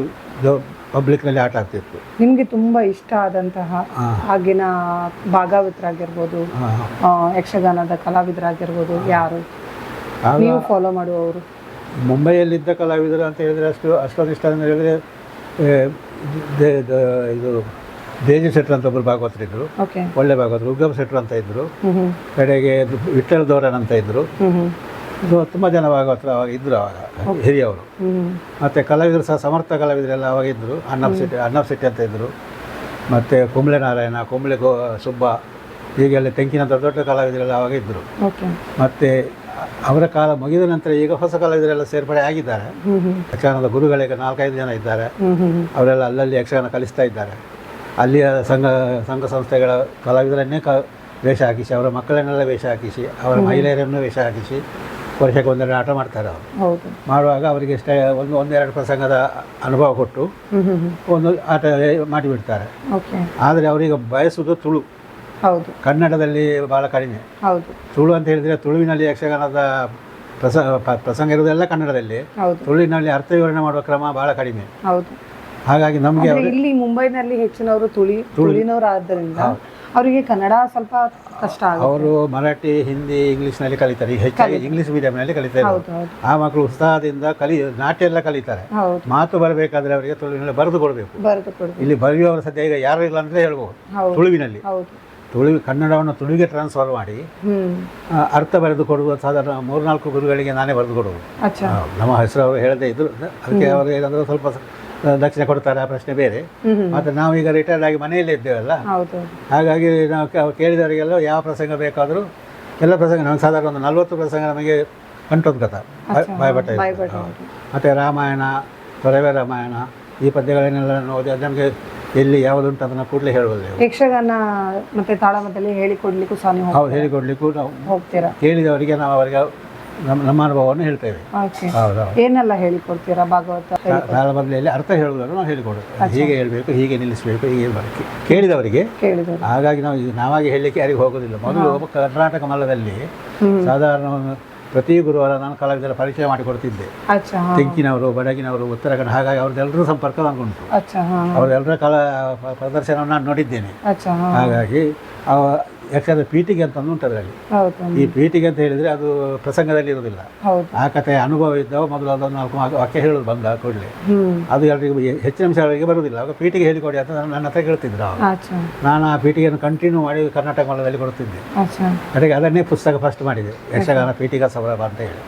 ಪಬ್ಲಿಕ್ನಲ್ಲಿ ಆಟ ಆಗ್ತಿತ್ತು. ನಿಮಗೆ ತುಂಬ ಇಷ್ಟ ಆದಂತಹ ಆಗಿನ ಭಾಗವತರಾಗಿರ್ಬೋದು, ಯಕ್ಷಗಾನದ ಕಲಾವಿದರಾಗಿರ್ಬೋದು ಯಾರು ನೀವು ಫಾಲೋ ಮಾಡುವವರು? ಮುಂಬೈಯಲ್ಲಿದ್ದ ಕಲಾವಿದರು ಅಂತ ಹೇಳಿದರೆ ಅಷ್ಟೊಂದು ಇಷ್ಟ ಅಂತ ಹೇಳಿದರೆ ಇದು ದೇಜಿ ಶೆಟ್ರ್ ಅಂತ ಒಬ್ಬರು ಭಾಗವತರಿದ್ದರು, ಒಳ್ಳೆ ಭಾಗವತರು. ಉಗಮ್ ಶೆಟ್ರ್ ಅಂತ ಇದ್ದರು, ಕಡೆಗೆ ವಿಠಲ್ ದೋರನ್ ಅಂತ ಇದ್ದರು. ತುಂಬ ಜನ ಭಾಗವತರು ಅವಾಗ ಇದ್ದರು, ಅವಾಗ ಹಿರಿಯವರು. ಮತ್ತು ಕಲಾವಿದರು ಸಹ ಸಮರ್ಥ ಕಲಾವಿದರೆಲ್ಲ ಅವಾಗ ಇದ್ದರು. ಅಣ್ಣಪ್ಪ ಶೆಟ್ಟಿ ಅಂತ ಇದ್ದರು, ಮತ್ತು ಕುಂಬ್ಳೆ ನಾರಾಯಣ, ಕುಂಬ್ಳೆ ಸುಬ್ಬ, ಹೀಗೆಲ್ಲ ತೆಂಕಿನ ದೊಡ್ಡ ದೊಡ್ಡ ಕಲಾವಿದರೆಲ್ಲ ಅವಾಗ ಇದ್ದರು. ಮತ್ತು ಅವರ ಕಾಲ ಮುಗಿದ ನಂತರ ಈಗ ಹೊಸ ಕಲಾವಿದರೆಲ್ಲ ಸೇರ್ಪಡೆ ಆಗಿದ್ದಾರೆ. ಯಕ್ಷಗಾನದ ಗುರುಗಳಿಗೆ 4-5 ಜನ ಇದ್ದಾರೆ. ಅವರೆಲ್ಲ ಅಲ್ಲಲ್ಲಿ ಯಕ್ಷಗಾನ ಕಲಿಸ್ತಾ ಇದ್ದಾರೆ. ಅಲ್ಲಿಯ ಸಂಘ ಸಂಸ್ಥೆಗಳ ಕಲಾವಿದರನ್ನೇ ವೇಷ ಹಾಕಿಸಿ, ಅವರ ಮಕ್ಕಳನ್ನೆಲ್ಲ ವೇಷ ಹಾಕಿಸಿ, ಅವರ ಮಹಿಳೆಯರನ್ನು ವೇಷ ಹಾಕಿಸಿ ವರ್ಷಕ್ಕೆ 1-2 ಆಟ ಮಾಡ್ತಾರೆ. ಅವರು ಮಾಡುವಾಗ ಅವರಿಗೆ ಒಂದೆರಡು ಪ್ರಸಂಗದ ಅನುಭವ ಕೊಟ್ಟು ಒಂದು ಆಟ ಮಾಡಿಬಿಡ್ತಾರೆ. ಆದರೆ ಅವರಿಗೆ ಬಯಸುವುದು ತುಳು. ಕನ್ನಡದಲ್ಲಿ ಭಾಳ ಕಡಿಮೆ. ತುಳು ಅಂತ ಹೇಳಿದರೆ ತುಳುವಿನಲ್ಲಿ ಯಕ್ಷಗಾನದ ಪ್ರಸಂಗ ಇರುವುದೆಲ್ಲ ಕನ್ನಡದಲ್ಲಿ, ತುಳುವಿನಲ್ಲಿ ಅರ್ಥ ವಿವರಣೆ ಮಾಡುವ ಕ್ರಮ ಭಾಳ ಕಡಿಮೆ. ಹಾಗಾಗಿ ನಮಗೆ ಇಲ್ಲಿ ಮುಂಬೈನಲ್ಲಿ ಹೆಚ್ಚಿನವರು ತುಳುವಿನವರು ಆದ್ದರಿಂದ ಅವರಿಗೆ ಕನ್ನಡ ಸ್ವಲ್ಪ ಕಷ್ಟ ಆಗುತ್ತೆ. ಅವರು ಮರಾಠಿ, ಹಿಂದಿ, ಇಂಗ್ಲೀಷ್ನಲ್ಲಿ ಕಲಿತಾರೆ. ಹೆಚ್ಚಾಗಿ ಇಂಗ್ಲೀಷ್ ಮೀಡಿಯಂನಲ್ಲಿ ಕಲಿತಾರೆ. ಆ ಮಕ್ಕಳು ಉತ್ಸಾಹದಿಂದ ನಾಟ್ಯ ಎಲ್ಲ ಕಲಿತಾರೆ. ಮಾತು ಬರಬೇಕಾದ್ರೆ ಅವರಿಗೆ ತುಳುವಿನಲ್ಲಿ ಬರೆದು ಕೊಡಬೇಕು. ಇಲ್ಲಿ ಬರೆಯುವವರು ಸದ್ಯ ಈಗ ಯಾರು ಇಲ್ಲ ಅಂದರೆ ಹೇಳ್ಬೋದು. ತುಳುವಿನಲ್ಲಿ ಕನ್ನಡವನ್ನು ತುಳುವಿಗೆ ಟ್ರಾನ್ಸ್ಫರ್ ಮಾಡಿ ಅರ್ಥ ಬರೆದು ಕೊಡುವುದು ಸಾಧಾರಣ 3-4 ಗುರುಗಳಿಗೆ ನಾನೇ ಬರೆದು ಕೊಡುವುದು. ನಮ್ಮ ಹೆಸರು ಅವರು ಹೇಳದೇ ಇದ್ರು, ಅದಕ್ಕೆ ಅವರು ಏನಾದರೂ ಸ್ವಲ್ಪ ದಕ್ಷಿಣ ಕೊಡ್ತಾರೆ, ಆ ಪ್ರಶ್ನೆ ಬೇರೆ. ಮತ್ತು ನಾವೀಗ ರಿಟೈರ್ಡ್ ಆಗಿ ಮನೆಯಲ್ಲೇ ಇದ್ದೇವಲ್ಲ, ಹಾಗಾಗಿ ನಾವು ಕೇಳಿದವರಿಗೆಲ್ಲ ಯಾವ ಪ್ರಸಂಗ ಬೇಕಾದರೂ ಎಲ್ಲ ಪ್ರಸಂಗ ನಮಗೆ ಸಾಧಾರಣ ಒಂದು 40 ಪ್ರಸಂಗ ನಮಗೆ ಕಂಠೋದ್ಗತ ಬಾಯ್ಭಟ. ಮತ್ತು ರಾಮಾಯಣ, ತೊರವೆ ರಾಮಾಯಣ, ಈ ಪದ್ಯಗಳನ್ನೆಲ್ಲ ಓದಿ ಅದು ನಮಗೆ ಎಲ್ಲಿ ಯಾವುದುಂಟು ಅದನ್ನು ಕೂಡಲೇ ಹೇಳ್ಬೋದು. ಯಕ್ಷಗಾನ ಮತ್ತು ತಾಳಮದ್ದಲೆ ಹೇಳಿಕೊಡ್ಲಿಕ್ಕೂ ಸಹ ನೀವು? ಹೌದು, ಹೇಳಿಕೊಡ್ಲಿಕ್ಕೂ ನಾವು ಹೋಗ್ತೀರಾ. ಕೇಳಿದವರಿಗೆ ನಾವು ಅವರಿಗೆ ನಮ್ಮ ಅನುಭವವನ್ನು ಹೇಳ್ತೇವೆ. ಏನೆಲ್ಲ ಹೇಳಿಕೊಡ್ತೀರಾ? ಭಾಗವತ ತಾಳಮದ್ದಲೆಯಲ್ಲಿ ಅರ್ಥ ಹೇಳುವುದನ್ನು ನಾವು ಹೇಳಿಕೊಡೋದು. ಹೀಗೆ ಹೇಳಬೇಕು, ಹೀಗೆ ನಿಲ್ಲಿಸಬೇಕು, ಹೀಗೆ ಇರಬೇಕು ಕೇಳಿದವರಿಗೆ. ಹಾಗಾಗಿ ನಾವಾಗಿ ಹೇಳಲಿಕ್ಕೆ ಯಾರಿಗೆ ಹೋಗೋದಿಲ್ಲ. ಮೊದಲು ಕರ್ನಾಟಕ ಮಲ್ಲದಲ್ಲಿ ಸಾಧಾರಣ ಪ್ರತಿ ಗುರುವಾರ ನಾನು ಕಲಾವಿದರ ಪರಿಚಯ ಮಾಡಿಕೊಡ್ತಿದ್ದೆ. ತೆಂಕಿನವರು, ಬಡಗಿನವರು, ಉತ್ತರ ಕನ್ನಡ, ಹಾಗಾಗಿ ಅವ್ರದ್ದೆಲ್ಲರೂ ಸಂಪರ್ಕ ನನಗುಂಟು. ಅವರೆಲ್ಲರ ಕಲಾ ಪ್ರದರ್ಶನವನ್ನು ನಾನು ನೋಡಿದ್ದೇನೆ. ಹಾಗಾಗಿ ಯಕ್ಷಗಾನದ ಪೀಠಿಗೆ ಅಂತ ಉಂಟು ಅದರಲ್ಲಿ. ಈ ಪೀಠಿಗೆ ಅಂತ ಹೇಳಿದರೆ ಅದು ಪ್ರಸಂಗದಲ್ಲಿ ಇರುವುದಿಲ್ಲ. ಆ ಕಥೆಯ ಅನುಭವ ಇದ್ದವ ಮೊದಲು ಅದನ್ನು 4 ವಾಕ್ಯ ಹೇಳೋದು ಬಂದ ಕೂಡಲೇ ಅದು ಎಲ್ಲರಿಗೂ ಹೆಚ್ಚಿನ ಅಂಶಗಳಿಗೆ ಬರುವುದಿಲ್ಲ. ಆಗ ಪೀಠಿಗೆ ಹೇಳಿಕೊಡಿ ಅಂತ ನನ್ನ ಹತ್ರ ಕೇಳ್ತಿದ್ರು. ನಾನು ಆ ಪೀಠಿಗೆಯನ್ನು ಕಂಟಿನ್ಯೂ ಮಾಡಿ ಕರ್ನಾಟಕ ಮಲ್ಲದಲ್ಲಿ ಕೊಡ್ತಿದ್ದೆ. ಕಡೆಗೆ ಅದನ್ನೇ ಪುಸ್ತಕ ಫಸ್ಟ್ ಮಾಡಿದೆ, ಯಕ್ಷಗಾನ ಪೀಠಿಗಾ ಸೌರಭ ಅಂತ ಹೇಳಿ.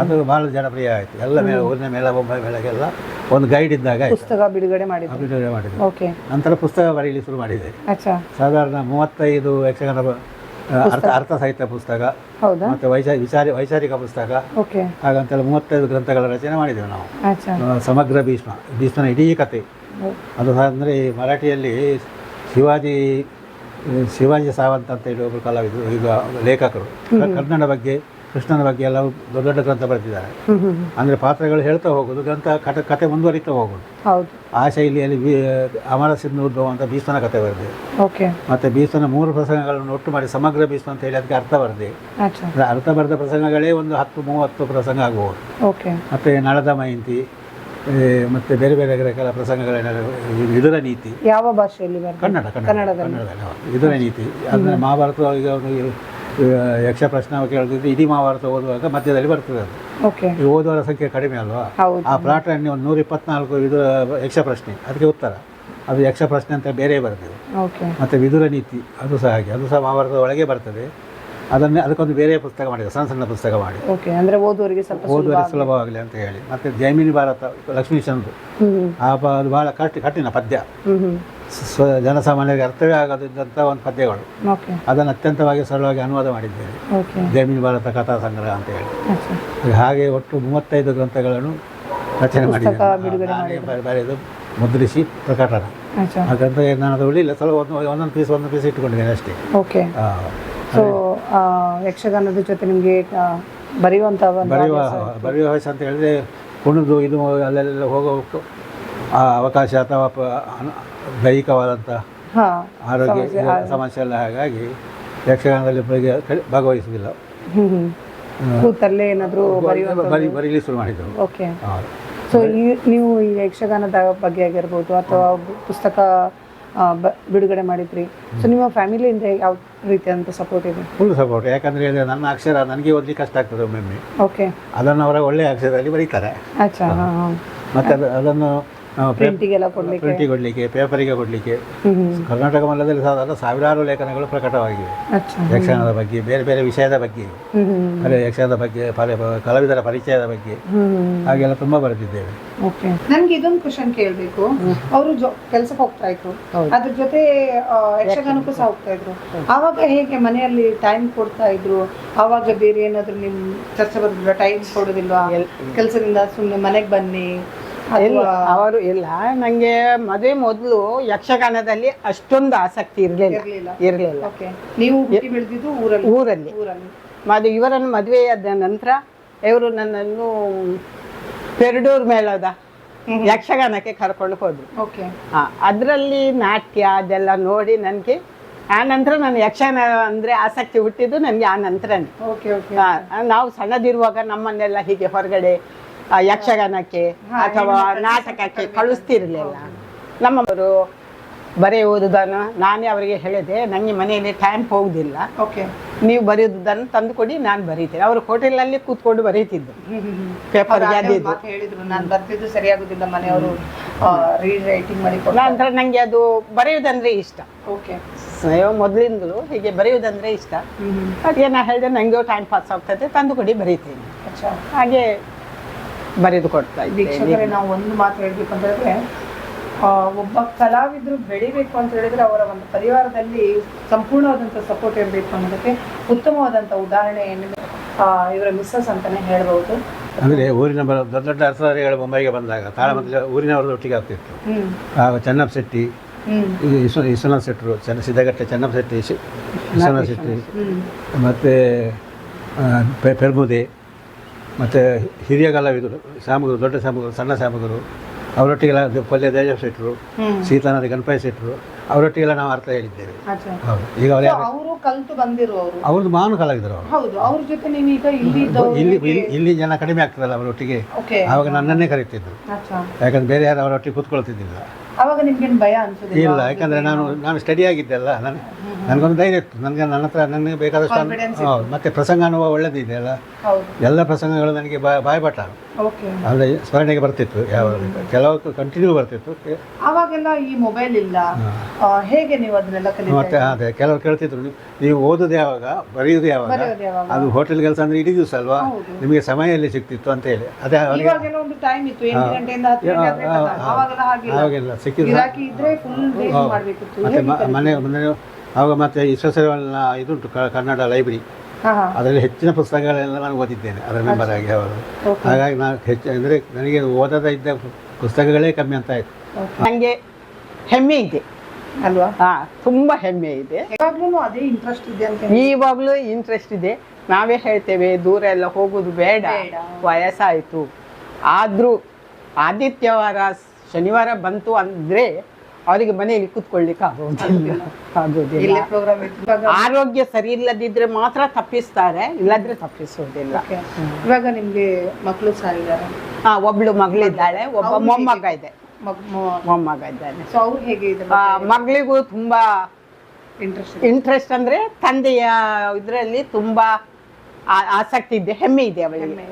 ಅದು ಭಾಳ ಜನಪ್ರಿಯ ಆಯಿತು. ಎಲ್ಲ ಮೇಲೆ ಊರಿನ ಮೇಲೆ ಬೊಂಬೈ ಮೇಲೆಗೆಲ್ಲ ಒಂದು ಗೈಡ್ ಇದ್ದಾಗ ಪುಸ್ತಕ ಬಿಡುಗಡೆ ಮಾಡಿದೆ. ನಂತರ ಪುಸ್ತಕ ಬರೀಲಿ ಶುರು ಮಾಡಿದೆ. ಸಾಧಾರಣ 35 ಯಕ್ಷಗಾನ ಅರ್ಥ ಸಾಹಿತ್ಯ ಪುಸ್ತಕ ಮತ್ತು ವೈಚಾರಿಕ ಪುಸ್ತಕ ಹಾಗಂತೆಲ್ಲ 35 ಗ್ರಂಥಗಳ ರಚನೆ ಮಾಡಿದ್ದೇವೆ ನಾವು. ಸಮಗ್ರ ಭೀಷ್ಮನ ಇಡೀ ಕತೆ ಅದು ಅಂದರೆ ಮರಾಠಿಯಲ್ಲಿ ಶಿವಾಜಿ ಶಿವಾಜಿ ಸಾವಂತ್ ಅಂತ ಹೇಳಿ ಒಬ್ಬರು ಕಲಾವಿದರು, ಈಗ ಲೇಖಕರು, ಕನ್ನಡ ಬಗ್ಗೆ, ಕೃಷ್ಣನ ಬಗ್ಗೆ ಎಲ್ಲ ದೊಡ್ಡ ದೊಡ್ಡ ಗ್ರಂಥ ಬರೆದಿದ್ದಾರೆ. ಅಂದರೆ ಪಾತ್ರಗಳು ಹೇಳ್ತಾ ಹೋಗೋದು, ಗ್ರಂಥ ಕತೆ ಮುಂದುವರಿತಾ ಹೋಗೋದು. ಹೌದು. ಆ ಶೈಲಿಯಲ್ಲಿ ಅಮರ ಸಿಂಧು ಅಂತ ಭೀಷ್ಮನ ಕತೆ ಬರೆದೆ. ಓಕೆ. ಮತ್ತು ಭೀಷ್ಮನ 3 ಪ್ರಸಂಗಗಳನ್ನು ಒಟ್ಟು ಮಾಡಿ ಸಮಗ್ರ ಭೀಷ್ಮ ಅಂತ ಹೇಳಿ ಅದಕ್ಕೆ ಅರ್ಥ ಬರೆದೆ. ಅರ್ಥ ಬರೆದ ಪ್ರಸಂಗಗಳೇ ಒಂದು 10-30 ಪ್ರಸಂಗ ಆಗಬಹುದು. ಓಕೆ. ಮತ್ತು ನಳದ ಮಯಂತಿ, ಮತ್ತು ಬೇರೆ ಬೇರೆ ಕೆಲ ಪ್ರಸಂಗಗಳೇನಾದ್ರು, ವಿದುರ ನೀತಿ. ಯಾವ ಭಾಷೆಯಲ್ಲಿ? ಕನ್ನಡದಲ್ಲಿ ವಿದುರ ನೀತಿ. ಅಂದರೆ ಮಹಾಭಾರತ ಈಗ ಯಕ್ಷ ಪ್ರಶ್ನೆ ಕೇಳಿದ್ರೆ ಇಡೀ ಮಹಾಭಾರತ ಓದುವಾಗ ಮಧ್ಯದಲ್ಲಿ ಬರ್ತದೆ ಅದು. ಓಕೆ. ಈಗ ಓದುವರ ಸಂಖ್ಯೆ ಕಡಿಮೆ ಅಲ್ವಾ? ಆ ಪ್ಲಾಟಲ್ಲಿ ಒಂದು 124 ಇದು ಯಕ್ಷ ಪ್ರಶ್ನೆ, ಅದಕ್ಕೆ ಉತ್ತರ ಅದು ಯಕ್ಷ ಪ್ರಶ್ನೆ ಅಂತ ಬೇರೆ ಬರ್ತದೆ. ಮತ್ತು ವಿದುರ ನೀತಿ ಅದು ಸಹ ಹಾಗೆ, ಅದು ಸಹ ಮಹಾಭಾರತದ ಒಳಗೆ ಬರ್ತದೆ. ಅದಕ್ಕೊಂದು ಬೇರೆ ಪುಸ್ತಕ ಮಾಡಿದೆ, ಸಣ್ಣ ಸಣ್ಣ ಪುಸ್ತಕ ಮಾಡಿ ಅಂದರೆ ಓದುವರಿಗೆ ಸುಲಭವಾಗಲಿ ಅಂತ ಹೇಳಿ. ಮತ್ತು ಜೈಮಿನಿ ಭಾರತ ಲಕ್ಷ್ಮೀಶಂದು ಅದು ಬಹಳ ಕಠಿಣ ಪದ್ಯ, ಜನಸಾಮಾನ್ಯರಿಗೆ ಅರ್ಥವೇ ಆಗೋದಿದ್ದಂಥ ಒಂದು ಪದ್ಯಗಳು. ಅದನ್ನು ಅತ್ಯಂತವಾಗಿ ಸರಳವಾಗಿ ಅನುವಾದ ಮಾಡಿದ್ದೇನೆ, ಜೈಮಿನಿ ಭಾರತ ಕಥಾ ಸಂಗ್ರಹ ಅಂತ ಹೇಳಿ. ಹಾಗೆ ಒಟ್ಟು 35 ಗ್ರಂಥಗಳನ್ನು ರಚನೆ ಮಾಡಿದ್ದೇನೆ, ಬರೆದು ಮುದ್ರಿಸಿ ಪ್ರಕಟಣ. ಆ ಗ್ರಂಥ ನಾನು ಅದು ಉಳಿಲ್ಲ, ಸ್ವಲ್ಪ ಒಂದೊಂದು ಪೀಸ್ ಇಟ್ಟುಕೊಂಡಿದ್ದೇನೆ ಅಷ್ಟೇ. ಸೊ ಯಕ್ಷಗಾನದ ಜೊತೆ ನಿಮಗೆ ಬರೆಯುವ ಹವ್ಯಾಸ ಅಂತ ಹೇಳಿದ್ರೆ ಕುಣಿದು ಇದು ಅಲ್ಲೆಲ್ಲ ಹೋಗೋ ಅವಕಾಶ ಅಥವಾ ದೈಹಿಕವಾದಂಥ ಆರೋಗ್ಯ ಸಮಸ್ಯೆ ಎಲ್ಲ, ಹಾಗಾಗಿ ಯಕ್ಷಗಾನದಲ್ಲಿ ಭಾಗವಹಿಸುವುದಿಲ್ಲ. ಕೂತಲ್ಲೇ ಏನಾದರೂ ಬರೀಲಿ ಶುರು ಮಾಡಿದ್ದೆವು. ಓಕೆ. ಸೊ ನೀವು ಈ ಯಕ್ಷಗಾನದ ಬಗ್ಗೆ ಆಗಿರ್ಬೋದು ಅಥವಾ ಪುಸ್ತಕ ಬಿಡುಗಡೆ ಮಾಡಿದ್ರಿ, ಸೊ ನಿಮ್ಮ ಫ್ಯಾಮಿಲಿಯಿಂದ ಯಾವ ರೀತಿಯಾದಂಥ ಸಪೋರ್ಟ್ ಇದೆ? Full support. ಯಾಕಂದರೆ ನನ್ನ ಅಕ್ಷರ ನನಗೆ ಓದಲಿಕ್ಕೆ ಕಷ್ಟ ಆಗ್ತದೆ ಒಮ್ಮೊಮ್ಮೆ. ಓಕೆ. ಅದನ್ನು ಅವರ ಒಳ್ಳೆಯ ಅಕ್ಷರದಲ್ಲಿ ಬರೀತಾರೆ. ಮತ್ತು ಅದನ್ನು ಪ್ರಿಂಟಿಗೆ ಕೊಡಲಿಕ್ಕೆ, ಪೇಪರಿಗೆ ಕೊಡಲಿಕ್ಕೆ ಕರ್ನಾಟಕ ಮಲ್ಲದಲ್ಲಿ ಸಾಧಾರಣ ಸಾವಿರಾರು ಲೇಖನಗಳು ಪ್ರಕಟವಾಗಿವೆ ಯಕ್ಷಗಾನದ ಬಗ್ಗೆ, ಬೇರೆ ಬೇರೆ ವಿಷಯದ ಬಗ್ಗೆ, ಯಕ್ಷಗಾನದ ಬಗ್ಗೆ, ಕಲಾವಿದರ ಪರಿಚಯದ ಬಗ್ಗೆ, ಹಾಗೆಲ್ಲ ತುಂಬ ಬರೆದಿದ್ದೇವೆ. ಓಕೆ. ನನಗೆ ಇದೊಂದು ಕ್ವಶನ್ ಕೇಳಬೇಕು. ಅವರು ಕೆಲಸಕ್ಕೆ ಹೋಗ್ತಾ ಇದ್ರು, ಅದ್ರ ಜೊತೆ ಯಕ್ಷಗಾನಕ್ಕೂ ಸಹ ಹೋಗ್ತಾ ಇದ್ರು. ಆವಾಗ ಹೇಗೆ ಮನೆಯಲ್ಲಿ ಟೈಮ್ ಕೊಡ್ತಾ ಇದ್ರು? ಆವಾಗ ಬೇರೆ ಏನಾದ್ರು ನಿಮ್ಮ ಚರ್ಚೆ ಬರೋದಿಲ್ಲ, ಟೈಮ್ ಕೊಡೋದಿಲ್ವಾ? ಕೆಲಸದಿಂದ ಸುಮ್ಮನೆ ಮನೆಗೆ ಬನ್ನಿ ಅವರು ಇಲ್ಲ. ನನಗೆ ಮದುವೆ ಮೊದಲು ಯಕ್ಷಗಾನದಲ್ಲಿ ಅಷ್ಟೊಂದು ಆಸಕ್ತಿ ಇರಲಿಲ್ಲ. ನೀವು ಊರಲ್ಲಿ ಇವರನ್ನು ಮದುವೆಯಾದ ನಂತರ ಇವರು ನನ್ನನ್ನು ಪೆರಡೂರು ಮೇಳದ ಯಕ್ಷಗಾನಕ್ಕೆ ಕರ್ಕೊಂಡು ಹೋದ್ರು. ಅದರಲ್ಲಿ ನಾಟ್ಯ ಅದೆಲ್ಲ ನೋಡಿ ನನಗೆ ಆ ನಂತರ ನಾನು ಯಕ್ಷಗಾನ ಅಂದರೆ ಆಸಕ್ತಿ ಹುಟ್ಟಿದ್ದು ನನಗೆ ಆ ನಂತರನೇ. ನಾವು ಸಣ್ಣದಿರುವಾಗ ನಮ್ಮನ್ನೆಲ್ಲ ಹೀಗೆ ಹೊರಗಡೆ ಯಕ್ಷಗಾನಕ್ಕೆ ಅಥವಾ ನಾಟಕಕ್ಕೆ ಕಳಿಸ್ತಿರ್ಲಿಲ್ಲ. ನಮ್ಮವರು ಬರೆಯುವುದನ್ನು ನಾನೇ ಅವರಿಗೆ ಹೇಳಿದೆ, ನನಗೆ ಮನೆಯಲ್ಲಿ ಟೈಮ್ ಹೋಗುದಿಲ್ಲ, ನೀವು ಬರೆಯುವುದನ್ನು ತಂದು ಕೊಡಿ, ನಾನು ಬರೀತೇನೆ. ಅವರು ಹೋಟೆಲಲ್ಲಿ ಕೂತ್ಕೊಂಡು ಬರೀತಿದ್ರು ಪೇಪರ್ಗೆ. ಹೇಳಿದ್ರು ನಾನು ಬರ್ತಿದ್ದು ಸರಿಯಾಗುದಿಲ್ಲ, ಮನೆಯವರು ರೀರೈಟಿಂಗ್ ಮಾಡಿ. ನಂತರ ನನಗೆ ಅದು ಬರೆಯುವುದಂದ್ರೆ ಇಷ್ಟ. ಮೊದಲಿಂದಲೂ ಹೀಗೆ ಬರೆಯುವುದಂದ್ರೆ ಇಷ್ಟ. ಹಾಗೆ ನಾನು ಹೇಳಿದೆ ನನಗೆ ಟೈಮ್ ಪಾಸ್ ಆಗ್ತದೆ, ತಂದು ಕೊಡಿ, ಬರೀತೇನೆ. ಹಾಗೆ ಬರೆದು ಕೊಡ್ತಾ ಇದ್ದೀವಿ. ನಾವು ಒಂದು ಮಾತು ಹೇಳ್ಬೇಕು ಅಂತ ಹೇಳಿದ್ರೆ, ಒಬ್ಬ ಕಲಾವಿದರು ಬೆಳಿಬೇಕು ಅಂತ ಹೇಳಿದ್ರೆ ಅವರ ಒಂದು ಪರಿವಾರದಲ್ಲಿ ಸಂಪೂರ್ಣವಾದಂಥ ಸಪೋರ್ಟ್ ಇರಬೇಕು ಅನ್ನೋದಕ್ಕೆ ಉತ್ತಮವಾದಂಥ ಉದಾಹರಣೆ ಇವರ ಮಿಸ್ಸಸ್ ಅಂತಾನೆ ಹೇಳ್ಬೋದು. ಅಂದರೆ ಊರಿನ ದೊಡ್ಡ ದೊಡ್ಡ ಅರಸರುಗಳು ಮುಂಬೈಗೆ ಬಂದಾಗ ತಾಳಮದ್ದಲೆ ಊರಿನವರದ್ದು ಒಟ್ಟಿಗೆ ಆಗ್ತಿತ್ತು. ಆಗ ಚೆನ್ನಪ್ಪ ಶೆಟ್ಟಿ, ವಿಶ್ವನಾಥ್ ಶೆಟ್ಟರು, ಸಿದ್ದಗಟ್ಟೆ ಚೆನ್ನಪ್ಪ ಶೆಟ್ಟಿ, ವಿಶ್ವನಾಥ್ ಶೆಟ್ಟಿ, ಮತ್ತು ಪೆರ್ಮುದೆ, ಮತ್ತು ಹಿರಿಯ ಕಲಾವಿದರು, ಶಾಮಗರು, ದೊಡ್ಡ ಶಾಮಗರು, ಸಣ್ಣ ಶಾಮಗರು, ಅವರೊಟ್ಟಿಗೆಲ್ಲ ಪಲ್ಯ ದೇಜ ಶೆಟ್ಟರು, ಸೀತಾನದಿ ಗಣಪತಿ ಶೆಟ್ಟರು, ಅವರೊಟ್ಟಿಗೆಲ್ಲ ನಾವು ಅರ್ಥ ಹೇಳಿದ್ದೇವೆ. ಹೌದು. ಈಗ ಅವರು ಕಲಿತು ಬಂದಿರುವವರು, ಅವ್ರದ್ದು ಮಾನು ಕಲಾವಿದರು ಅವರು. ಹೌದು. ಅವ್ರ ಜೊತೆ ನೀವೀಗ ಇಲ್ಲಿ ಜನ ಕಡಿಮೆ ಆಗ್ತದಲ್ಲ ಅವರೊಟ್ಟಿಗೆ, ಆವಾಗ ನನ್ನನ್ನೇ ಕರೀತಿದ್ರು. ಯಾಕಂದ್ರೆ ಬೇರೆ ಯಾರು ಅವರೊಟ್ಟಿಗೆ ಕೂತ್ಕೊಳ್ತಿದ್ದಿಲ್ಲ. ಅವಾಗ ನಿಮ್ಗೇನು ಭಯ ಅನ್ಸುತ್ತೆ? ಇಲ್ಲ, ಯಾಕಂದರೆ ನಾನು ಸ್ಟಡಿ ಆಗಿದ್ದೆಲ್ಲ, ನನಗೊಂದು ಧೈರ್ಯ ಇತ್ತು. ನನ್ನ ಹತ್ರ ನನಗೆ ಬೇಕಾದಷ್ಟು. ಹೌದು. ಮತ್ತು ಪ್ರಸಂಗ ಅನುಭವ ಒಳ್ಳೆದಿದೆ ಅಲ್ಲ, ಎಲ್ಲ ಪ್ರಸಂಗಗಳು ನನಗೆ ಬಾಯ್ಪಾಠ ಅಂದರೆ ಸ್ಮರಣೆಗೆ ಬರ್ತಿತ್ತು. ಕೆಲವು ಕಂಟಿನ್ಯೂ ಬರ್ತಿತ್ತು. ಅವಾಗೆಲ್ಲ ಈ ಮೊಬೈಲ್ ಇಲ್ಲ, ಹೇಗೆ ನೀವು ಅದನ್ನೆಲ್ಲ ಕಲಿತೀರಿ? ಮತ್ತೆ ಅದೇ ಕೆಲವರು ಕೇಳ್ತಿದ್ರು, ನೀವು ಓದೋದು ಯಾವಾಗ, ಬರೆಯೋದು ಯಾವಾಗ? ಅದು ಹೋಟೆಲ್ ಕೆಲಸ ಅಂದರೆ ಇಡೀ ದಿವಸ ಅಲ್ವಾ, ನಿಮಗೆ ಸಮಯ ಎಲ್ಲಿ ಸಿಗ್ತಿತ್ತು ಅಂತ ಹೇಳಿ. ಅದೇ ಒಂದು ಟೈಮ್ ಇತ್ತು, 8 ಗಂಟೆಯಿಂದ 10 ಗಂಟೆ. ಅವಾಗೆಲ್ಲ ಸಿಕ್ಕಿದ್ರು. ಮತ್ತೆ ಮನೆ ಆವಾಗ ಮತ್ತೆ ವಿಶ್ವೇಶ್ವರಯ್ಯನ ಇದುಂಟು ಕನ್ನಡ ಲೈಬ್ರರಿ, ಅದರಲ್ಲಿ ಹೆಚ್ಚಿನ ಪುಸ್ತಕಗಳೆಲ್ಲ ನಾನು ಓದಿದ್ದೇನೆ ಅದರ ಮೆಂಬರ್ ಆಗಿ ಅವರು. ಹಾಗಾಗಿ ನಾನು ಅಂದರೆ ನನಗೆ ಓದದ ಇದ್ದ ಪುಸ್ತಕಗಳೇ ಕಮ್ಮಿ ಅಂತ ಆಯಿತು. ನನಗೆ ಹೆಮ್ಮೆ ಇದೆ ಅಲ್ವಾ? ತುಂಬ ಹೆಮ್ಮೆ ಇದೆ. ಯಾವಾಗ್ಲೂ ಅದೇ ಇಂಟ್ರೆಸ್ಟ್ ಇದೆ ಅಂತ. ಇವಾಗಲೂ ಇಂಟ್ರೆಸ್ಟ್ ಇದೆ. ನಾವೇ ಹೇಳ್ತೇವೆ ದೂರ ಎಲ್ಲ ಹೋಗೋದು ಬೇಡ, ವಯಸ್ಸಾಯಿತು. ಆದರೂ ಆದಿತ್ಯವಾರ ಶನಿವಾರ ಬಂತು ಅಂದರೆ ಅವರಿಗೆ ಮನೆಯಲ್ಲಿ ಕೂತ್ಕೊಳ್ಳಿಕ್ಕೆ ಆಗೋದಿಲ್ಲ. ಆರೋಗ್ಯ ಸರಿ ಇಲ್ಲದಿದ್ರೆ ಮಾತ್ರ ತಪ್ಪಿಸ್ತಾರೆ, ಇಲ್ಲದ್ರೆ ತಪ್ಪಿಸೋದಿಲ್ಲ. ಇವಾಗ ನಿಮ್ಗೆ ಮಕ್ಕಳು ಸಾರಿದ್ದಾರೆ? ಒಬ್ಳು ಮಗಳಿದ್ದಾಳೆ, ಒಬ್ಬ ಮೊಮ್ಮಗ ಇದೆ. ಮೊಮ್ಮಗ ಇದ್ದಾನೆ. ಸೊ ಅವ್ರು ಹೇಗೆ? ಮಗಳಿಗೂ ತುಂಬಾ ಇಂಟ್ರೆಸ್ಟ್ ಅಂದ್ರೆ ತಂದೆಯ ಇದರಲ್ಲಿ ತುಂಬಾ ಆಸಕ್ತಿ ಇದೆ, ಹೆಮ್ಮೆ ಇದೆ ಅವಳಿಗೆ.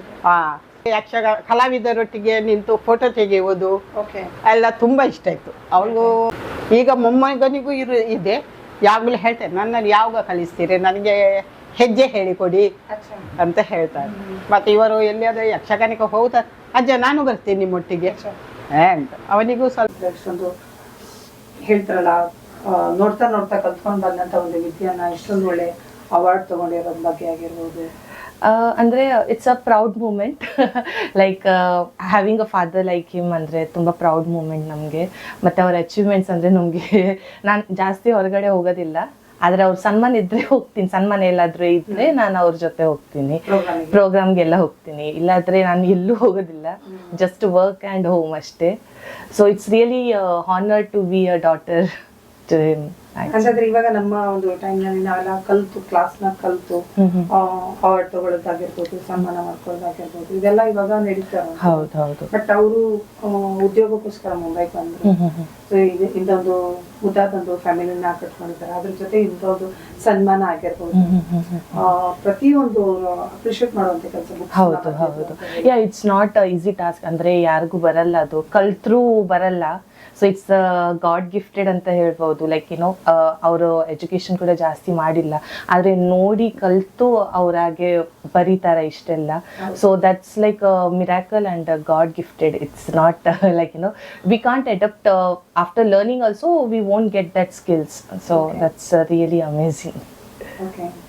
ಕಲಾವಿದರೊಟ್ಟಿಗೆ ನಿಂತು ಫೋಟೋ ತೆಗೆಯುವುದು ಎಲ್ಲ ತುಂಬಾ ಇಷ್ಟ ಇತ್ತು ಅವಳಿಗೂ. ಈಗ ಮೊಮ್ಮಗನಿಗೂ ಇದೆ. ಯಾವಾಗಲೂ ಹೇಳ್ತೇನೆ, ನನ್ನಲ್ಲಿ ಯಾವಾಗ ಕಲಿಸ್ತೀರಿ, ನನಗೆ ಹೆಜ್ಜೆ ಹೇಳಿಕೊಡಿ ಅಂತ ಹೇಳ್ತಾರೆ. ಮತ್ತೆ ಇವರು ಎಲ್ಲಿಯಾದ್ರೂ ಯಕ್ಷಗಾನಕ್ಕೆ ಹೋಗ್ತಾರೆ, ಅಜ್ಜ ನಾನು ಬರ್ತೀನಿ ನಿಮ್ಮೊಟ್ಟಿಗೆ ಅಂತ. ಅವನಿಗೂ ಸ್ವಲ್ಪ ಹೇಳ್ತಾರಲ್ಲ, ನೋಡ್ತಾ ನೋಡ್ತಾ ಕಲ್ತ್ಕೊಂಡು ಬಂದಂತ ಒಂದು ವಿದ್ಯೆಯನ್ನ ಇಷ್ಟೊಂದು ಒಳ್ಳೆ ಅವಾರ್ಡ್ ತಗೊಂಡಿರೋದ್ ಬಗ್ಗೆ ಆಗಿರ್ಬೋದು. ಅಂದರೆ it's a proud moment. Like having a father like him ಅಂದರೆ ತುಂಬ ಪ್ರೌಡ್ ಮೂಮೆಂಟ್ ನಮಗೆ. ಮತ್ತು ಅವ್ರ ಅಚೀವ್ಮೆಂಟ್ಸ್ ಅಂದರೆ ನಮಗೆ, ನಾನು ಜಾಸ್ತಿ ಹೊರಗಡೆ ಹೋಗೋದಿಲ್ಲ, ಆದರೆ ಅವ್ರ ಸನ್ಮಾನ ಇದ್ದರೆ ಹೋಗ್ತೀನಿ. ಸನ್ಮಾನ ಎಲ್ಲಾದರೂ ಇದ್ದರೆ ನಾನು ಅವ್ರ ಜೊತೆ ಹೋಗ್ತೀನಿ, ಪ್ರೋಗ್ರಾಮ್ಗೆಲ್ಲ ಹೋಗ್ತೀನಿ. ಇಲ್ಲಾದರೆ ನಾನು ಎಲ್ಲೂ ಹೋಗೋದಿಲ್ಲ, ಜಸ್ಟ್ ವರ್ಕ್ ಆ್ಯಂಡ್ ಹೋಮ್ ಅಷ್ಟೇ. So it's really honour to be a daughter to him. ಹಾಗಾದ್ರೆ ಇವಾಗ ನಮ್ಮ ಒಂದು ಟೈಮ್ ನಲ್ಲಿ ನಾವೆಲ್ಲ ಕಲ್ತು, ಕ್ಲಾಸ್ನ ಕಲ್ತು ಅವಾರ್ಡ್ ತಗೊಳ್ಳೋದಾಗಿರ್ಬೋದು, ಸನ್ಮಾನ ಮಾಡ್ಕೊಳ್ಳೋದಾಗಿರ್ಬೋದು, ಇದೆಲ್ಲ ಇವಾಗ ನಡೀತಾ ಉಂಟು. ಬಟ್ ಅವರು ಉದ್ಯೋಗಕ್ಕೋಸ್ಕರ ಮುಂಬೈಗೆ ಬಂದ್ರು. ಇಂಥೊಂದು ಮುದ್ದಾದೊಂದು ಫ್ಯಾಮಿಲಿನ ಕಟ್ಕೊಂಡಿದ್ದಾರೆ. ಅದ್ರ ಜೊತೆ ಇಂಥೊಂದು ಸನ್ಮಾನ ಆಗಿರ್ಬೋದು, ಪ್ರತಿಯೊಂದು ಅಪ್ರಿಶಿಯೇಟ್ ಮಾಡುವಂತ ಕೆಲಸ. ಹೌದು. It's not easy task. ಅಂದ್ರೆ ಯಾರಿಗೂ ಬರಲ್ಲ, ಅದು ಕಲ್ತ್ರೂ ಬರಲ್ಲ. ಸೊ ಇಟ್ಸ್ ಗಾಡ್ ಗಿಫ್ಟೆಡ್ ಅಂತ ಹೇಳ್ಬೋದು. ಲೈಕ್ ಏನೋ ಅವರು ಎಜುಕೇಶನ್ ಕೂಡ ಜಾಸ್ತಿ ಮಾಡಿಲ್ಲ, ಆದರೆ ನೋಡಿ ಕಲಿತು ಅವ್ರಾಗೆ ಬರೀತಾರೆ ಇಷ್ಟೆಲ್ಲ. So that's like miracle and god gifted. It's not like we can't adapt after learning also, we won't get that skills. So that's really amazing.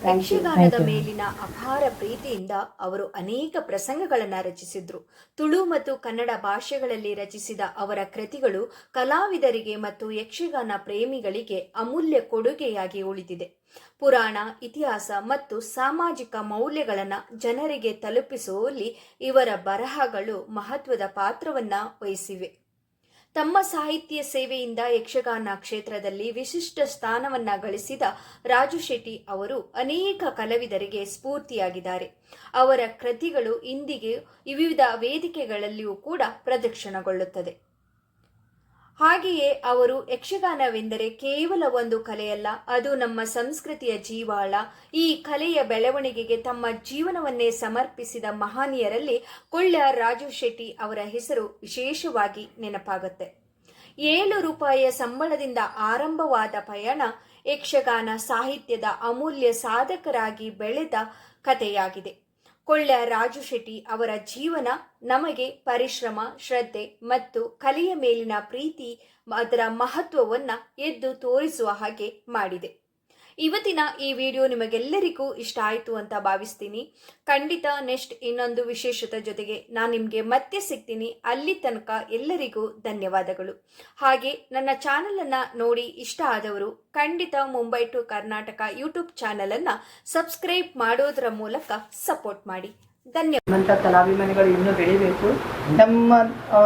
ಯಕ್ಷಗಾನದ ಮೇಲಿನ ಅಪಾರ ಪ್ರೀತಿಯಿಂದ ಅವರು ಅನೇಕ ಪ್ರಸಂಗಗಳನ್ನು ರಚಿಸಿದ್ರು. ತುಳು ಮತ್ತು ಕನ್ನಡ ಭಾಷೆಗಳಲ್ಲಿ ರಚಿಸಿದ ಅವರ ಕೃತಿಗಳು ಕಲಾವಿದರಿಗೆ ಮತ್ತು ಯಕ್ಷಗಾನ ಪ್ರೇಮಿಗಳಿಗೆ ಅಮೂಲ್ಯ ಕೊಡುಗೆಯಾಗಿ ಉಳಿದಿದೆ. ಪುರಾಣ, ಇತಿಹಾಸ ಮತ್ತು ಸಾಮಾಜಿಕ ಮೌಲ್ಯಗಳನ್ನು ಜನರಿಗೆ ತಲುಪಿಸುವಲ್ಲಿ ಇವರ ಬರಹಗಳು ಮಹತ್ವದ ಪಾತ್ರವನ್ನ ವಹಿಸಿವೆ. ತಮ್ಮ ಸಾಹಿತ್ಯ ಸೇವೆಯಿಂದ ಯಕ್ಷಗಾನ ಕ್ಷೇತ್ರದಲ್ಲಿ ವಿಶಿಷ್ಟ ಸ್ಥಾನವನ್ನ ಗಳಿಸಿದ ರಾಜು ಶೆಟ್ಟಿ ಅವರು ಅನೇಕ ಕಲಾವಿದರಿಗೆ ಸ್ಫೂರ್ತಿಯಾಗಿದ್ದಾರೆ. ಅವರ ಕೃತಿಗಳು ಇಂದಿಗೆ ವಿವಿಧ ವೇದಿಕೆಗಳಲ್ಲಿಯೂ ಕೂಡ ಪ್ರದರ್ಶನಗೊಳ್ಳುತ್ತದೆ. ಹಾಗೆಯೇ ಅವರು ಯಕ್ಷಗಾನವೆಂದರೆ ಕೇವಲ ಒಂದು ಕಲೆಯಲ್ಲ, ಅದು ನಮ್ಮ ಸಂಸ್ಕೃತಿಯ ಜೀವಾಳ. ಈ ಕಲೆಯ ಬೆಳವಣಿಗೆಗೆ ತಮ್ಮ ಜೀವನವನ್ನೇ ಸಮರ್ಪಿಸಿದ ಮಹನೀಯರಲ್ಲಿ ಕೊಳ್ಳ ರಾಜು ಶೆಟ್ಟಿ ಅವರ ಹೆಸರು ವಿಶೇಷವಾಗಿ ನೆನಪಾಗುತ್ತೆ. 7 ರೂಪಾಯಿಯ ಸಂಬಳದಿಂದ ಆರಂಭವಾದ ಪಯಣ ಯಕ್ಷಗಾನ ಸಾಹಿತ್ಯದ ಅಮೂಲ್ಯ ಸಾಧಕರಾಗಿ ಬೆಳೆದ ಕಥೆಯಾಗಿದೆ. ಕೊಳ್ಳ ರಾಜು ಶೆಟ್ಟಿ ಅವರ ಜೀವನ ನಮಗೆ ಪರಿಶ್ರಮ, ಶ್ರದ್ಧೆ ಮತ್ತು ಕಲೆಯ ಮೇಲಿನ ಪ್ರೀತಿ, ಅದರ ಮಹತ್ವವನ್ನು ಎದ್ದು ತೋರಿಸುವ ಹಾಗೆ ಮಾಡಿದೆ. ಇವತ್ತಿನ ಈ ವಿಡಿಯೋ ನಿಮಗೆಲ್ಲರಿಗೂ ಇಷ್ಟ ಆಯಿತು ಅಂತ ಭಾವಿಸ್ತೀನಿ. ಖಂಡಿತ ನೆಕ್ಸ್ಟ್ ಇನ್ನೊಂದು ವಿಶೇಷತೆ ಜೊತೆಗೆ ನಾನು ನಿಮಗೆ ಮತ್ತೆ ಸಿಗ್ತೀನಿ. ಅಲ್ಲಿ ತನಕ ಎಲ್ಲರಿಗೂ ಧನ್ಯವಾದಗಳು. ಹಾಗೆ ನನ್ನ ಚಾನಲನ್ನು ನೋಡಿ ಇಷ್ಟ ಆದವರು ಖಂಡಿತ ಮುಂಬೈ ಟು ಕರ್ನಾಟಕ ಯೂಟ್ಯೂಬ್ ಚಾನಲನ್ನು ಸಬ್ಸ್ಕ್ರೈಬ್ ಮಾಡೋದರ ಮೂಲಕ ಸಪೋರ್ಟ್ ಮಾಡಿ. ಧನ್ಯವಾದ. ಕಲಾಭಿಮಾನಿಗಳು ಇನ್ನೂ ಬೆಳಿಬೇಕು. ನಮ್ಮ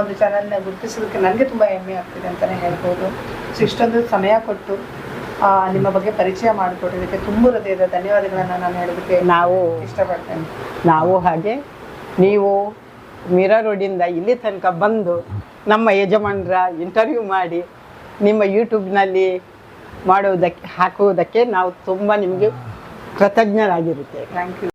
ಒಂದು ಚಾನಲ್ನ ಗುರುತಿಸೋದಕ್ಕೆ ನನಗೆ ತುಂಬ ಹೆಮ್ಮೆ ಆಗ್ತಿದೆ ಅಂತಲೇ ಹೇಳ್ಬೋದು. ಸೊ ಇಷ್ಟೊಂದು ಸಮಯ ಕೊಟ್ಟು ನಿಮ್ಮ ಬಗ್ಗೆ ಪರಿಚಯ ಮಾಡಿಕೊಡೋದಕ್ಕೆ ತುಂಬ ಹೃದಯದ ಧನ್ಯವಾದಗಳನ್ನು ನಾನು ಹೇಳೋದಕ್ಕೆ ಇಷ್ಟಪಡ್ತೇನೆ. ನಾವು ಹಾಗೆ, ನೀವು ಮೀರಾ ರೋಡಿಂದ ಇಲ್ಲಿ ತನಕ ಬಂದು ನಮ್ಮ ಯಜಮಾನರ ಇಂಟರ್ವ್ಯೂ ಮಾಡಿ ನಿಮ್ಮ ಯೂಟ್ಯೂಬ್ನಲ್ಲಿ ಹಾಕುವುದಕ್ಕೆ ನಾವು ತುಂಬ ನಿಮಗೆ ಕೃತಜ್ಞರಾಗಿರುತ್ತೇವೆ. Thank you.